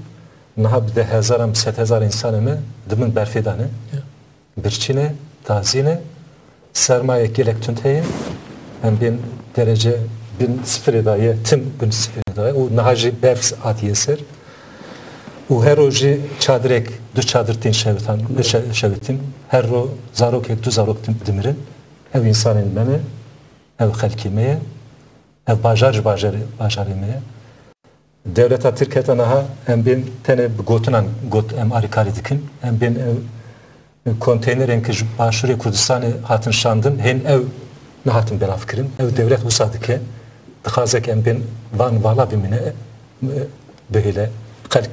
naha bir de hezaram 7000 insanı dimin berfedane birçine tazine sermaye gerek tünteye bin derece bin sıfır daye tim bin sıfır daye o nahacı berf atiyeser o her oji çadrek du çadırtin şevetin her ro zarok ek du zarok dimirin ev insanın mene ev halkimeye ev bajarımeye devleta Türkiye'de naha em bin tane gotunan got em arikari dikin em bin konteynerin ki başuri Kurdistan'ı hatın şandın hen ev nahatın bela fikrin ev devlet usadike dıkazek em bin van vala bimine böyle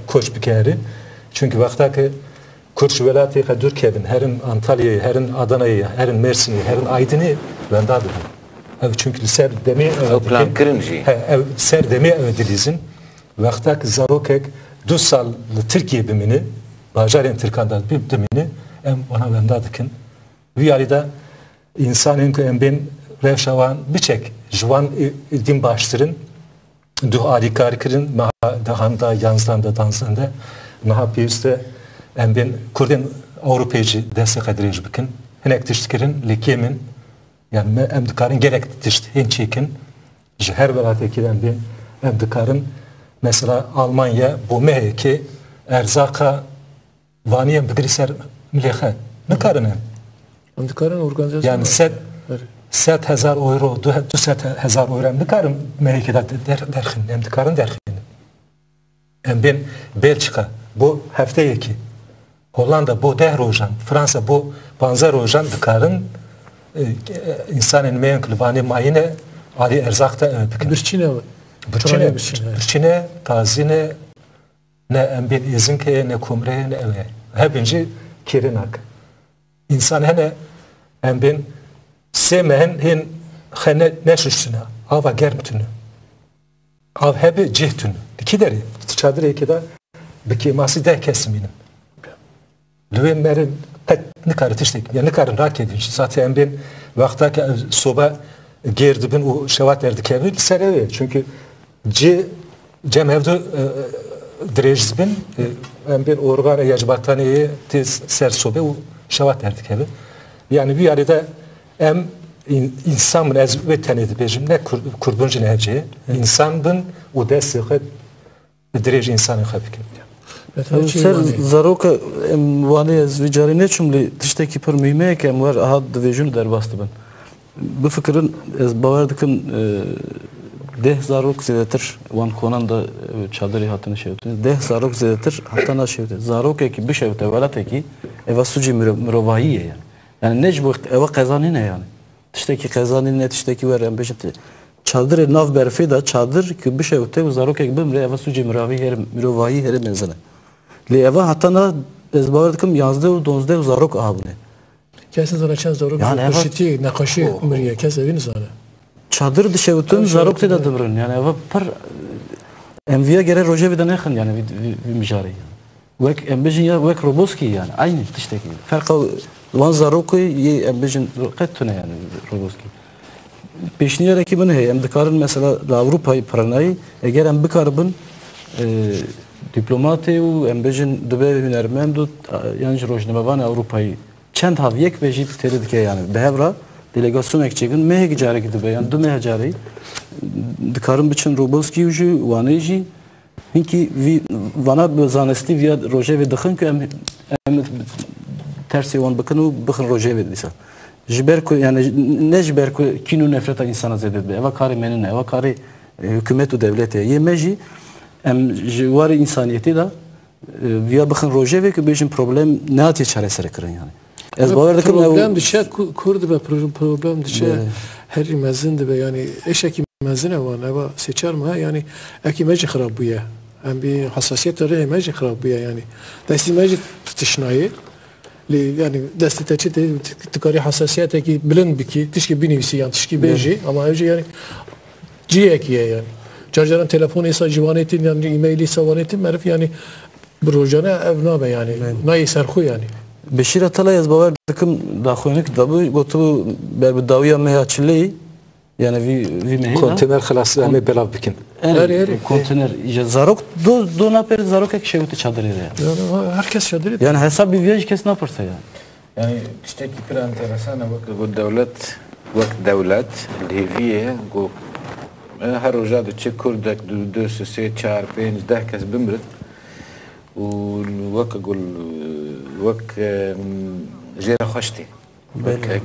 koç bir kere çünkü vaktaki Kurş velati kadur kevin herin Antalya'yı herin Adana'yı herin Mersin'i herin Aydın'ı ben daha dedim ev çünkü ser demeye plan kırınca ev ser demeye ödilizin vaktak zarokek 2 sal Türkiye bimini bajarın Türkan'da bir demini em ona vendadıkın viyalida insanın ki em ben revşavan biçek jvan din baştırın du alikarikrin ma dahanda yansanda dansanda naha piste em ben Kurdin Avrupacı destek edilej bikin hinek tiştkirin lekemin yani em dikarın gerek tişt hinçekin her velatekinden ben em dikarın mesela Almanya bu meheki erzaka vaniye bigriser milehe ne karını? Amdikarın organizasyon yani 7,000 euro 2,000 euro ne karın meheki derkin amdikarın derkin. Ben Belçika bu hafta yeki Hollanda bu 10 rojan Fransa bu 15 rojan dikarın insanın meyenkli vani mayine Ali erzak da bikin. Birçine Birçine tazine ne embil izin ki ne kumre ne eve. Hepinci kirinak. İnsan hene embin semehen hin khane neşüşüne. Ava germtünü. Av hebe cihtünü. Dikideri. Çadır ekida bikimasi de kesiminin. Lüven merin ne kadar tiştek. Ya ne kadar rak edin. Zaten ben vaktaki soba girdibin o şevat verdik evi serevi. Çünkü cemevde direjzbin ben organ yacbataniye tez ser soba o şevat verdik evi. Yani bir arada em insan ez vetenedi bejim ne kurbuncu nehce insan bin o destek direj insanı xabikin. سر زاروک وانی از ویجاری نچوملی تشتکی پر میمه که اموار آهاد دویجون در باست بن. بفکرن از باور دکم ده زاروک زیادتر وان کنان دا چادری هاتن شیوته. ده زاروک زیادتر hatta نه شیوته. زاروک کی بشیوته ولاته کی evasuci mürovaiye yani. Yani necbu eva kazani ne yani. Tişteki kazani ne tişteki var yani beşte. Çadır nav berfi da çadır ki bişiyote زاروک ki bimre evasuci mürovaiye her menzene. Leva hatta na ezber dikim yazdı donzde zarok abne. Kesin zara çan zarok. Yani evet. Nakaşı mriye kesin evin zara. Çadır dışevutun zarok da dımrın yani eva par enviya gere roje bir nekhin yani bir mijari. Vek embejin ya vek roboski yani aynı tişteki. Farkı van zaroku ye embejin qettune yani roboski. Peşniyere ki bunu hem dikarın mesela Avrupa'yı paranayı eğer em bikarbın diplomatı و embejin dube hünermend و yani rojnamevan Avrupa'yı çend haviyek ve jip teridike yani behevra delegasyon ekçegin mehek cari gidibe yani dume cari dikarın biçin roboski ucu vaneji hinki vana zanesti via roje ve dixin ki em tersi van bakın bakın roje ve disa jiber yani ne jiber kinu nefreta insana zeded eva kari menin eva kari hükümet ve devlete yemeji em jivar insaniyeti da via bakın roje ve ki bejin problem ne atiye çaresi rekırın yani. Ez bavardıkım problem dişe kurdu ve problem dişe her mezindi ve yani eşeki mezine var eva seçer mi yani eki meci xarab buya em bir hassasiyet araya meci xarab buya yani desti meci tutuşnayı yani desti teçi de tıkari hassasiyet ki bilen biki tişki binivisi yani tişki beji ama önce yani ciyekiye yani Carcaran telefonu ise civanetin yani e-maili savanetin merif yani brojana evnabe yani nayi serxu yani. Beşir atala yaz bavar dıkım daxonik dabu gotu berbi dawiya meha çilleyi yani vi meha konteyner xalas ame belav bikin. Konteyner zarok do naper zarok ek şeyuti çadırı yani. Herkes çadırı. Yani hesap bir viyaj kes napersa yani. Yani işte ki bir enteresan bu devlet devlet leviye go her roja da çek kurdek 2 3 4 5 10 kes bimrit ووك اقول وك جيرة خشتي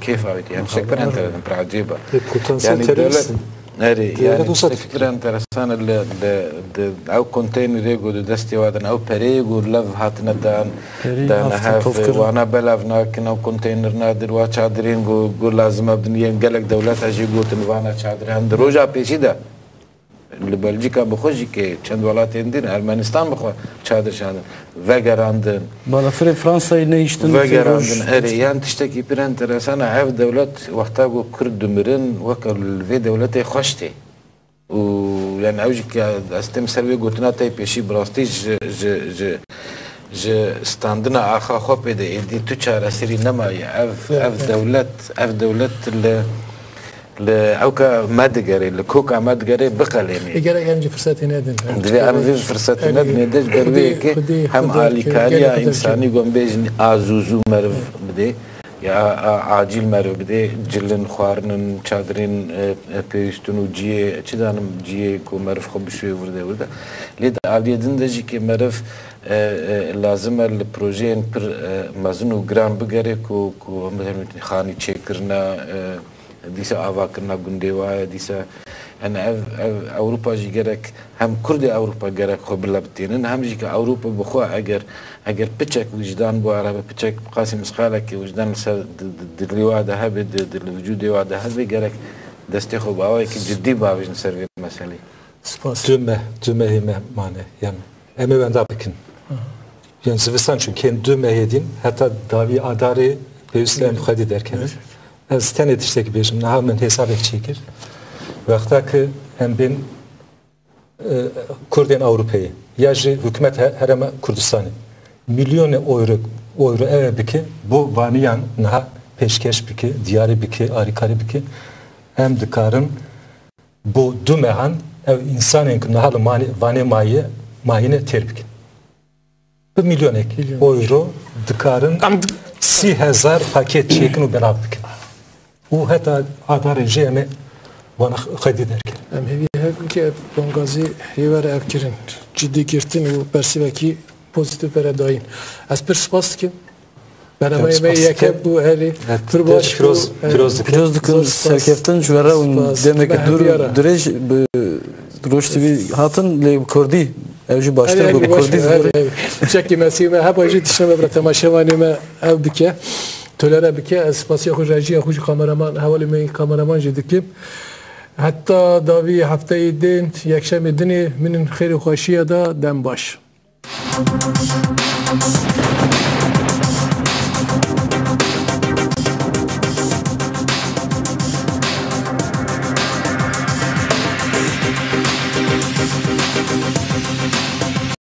كيف عادي يعني شكرا انت عجيبه يعني الدولة يعني شكرا انت رسان او كونتينر يقول دستي وادن او بريغو لف هاتنا دان هاف وانا بلافنا كنا كونتينر نادر واتشادرين قول لازم ابدنيا قالك دولات اجي قلت وانا تشادر عند روجا بيشيدا بلژیکا بخوشی که چند ولایت اندین ارمنستان بخو چادر شدن وگراندن بالافر فرانسای نیشتن وگراندن هری یان تشتکی پرن ترسانه هف دولت وقتا گو کرد دمرن وکل وی دولت خوشتی و یعنی اوجی که استم سروی گوتنا تای پیشی براستی ج استاندنا آخا خوب ده ایدی تو چاره سری نمایی اف دولت لأوكا مادجري لكوكا مادجري بقليني. إجرا ينجي فرصتي نادن. دي أنا في فرصتي نادن يدش برويك هم عالكاريا إنساني قم بيجن عزوزو مرف بدي يا عاجل مرف بدي جلن خوارن چادرين بيستونو جيه چدانم جيه كو مرف خب شوي ورده ليد عاليدن دجي كي مرف لازم البروجين پر مزنو گرام بگره كو مثلا خاني چيكرنا دیسا آوا کرنا گنده‌وای دیسا أنا أوروبا جي جرك هم كرد أوروبا جرك خبر لبتينن هم جي كأوروبا بخوا أجر بتشك وجدان بوارا بتشك قاسم سخالك وجدان الرواده هبد الوجود واده هبد جرك دستی خوب آوای که جدی باویجن سروی مسئله سپاس Düme hime mane. Yani emi ben daha bikin. Yani Sıvıstan çünkü düme yedin. Hatta davi adarı Beyslerim xadi derken. Az tenet işteki beşim. Nahamen hesap çekir. Vakta ki hem ben Kurdin Avrupa'yı. Yajı hükümet hereme Kurdistan'ı. Milyonu euro eve biki bu vaniyan naha peşkeş biki, diyarı biki, arikari biki. Hem dikarın bu dümehan ev insanın nahalı vani mayine terbik. 1 milyon euro dikarın 30,000 paket çekin beraber biki. O hatta adar rejime bana xedi derken. Em hevî hevin ki Bengazî hêvere ev kirin. Ciddi girtin û persîvekî pozitif pere dayîn. Ez pir spas dikim. Beremeyê me yekeb bû herî pir baş Firoz dikin serkeftin ji were demeke dirêj bi Roj TV hatin lê Kurdî ev jî baştir bi Kurdî çekî mesî me heba jî tişne me bre temaşevanê me ev bike. Tolere bike ez spasiya xwe rejiya xwe jî kameraman hevalê me kameraman jî dikim. Hatta davî hefteyê din yekşemê dinê min xêrê xweşiya da dem baş.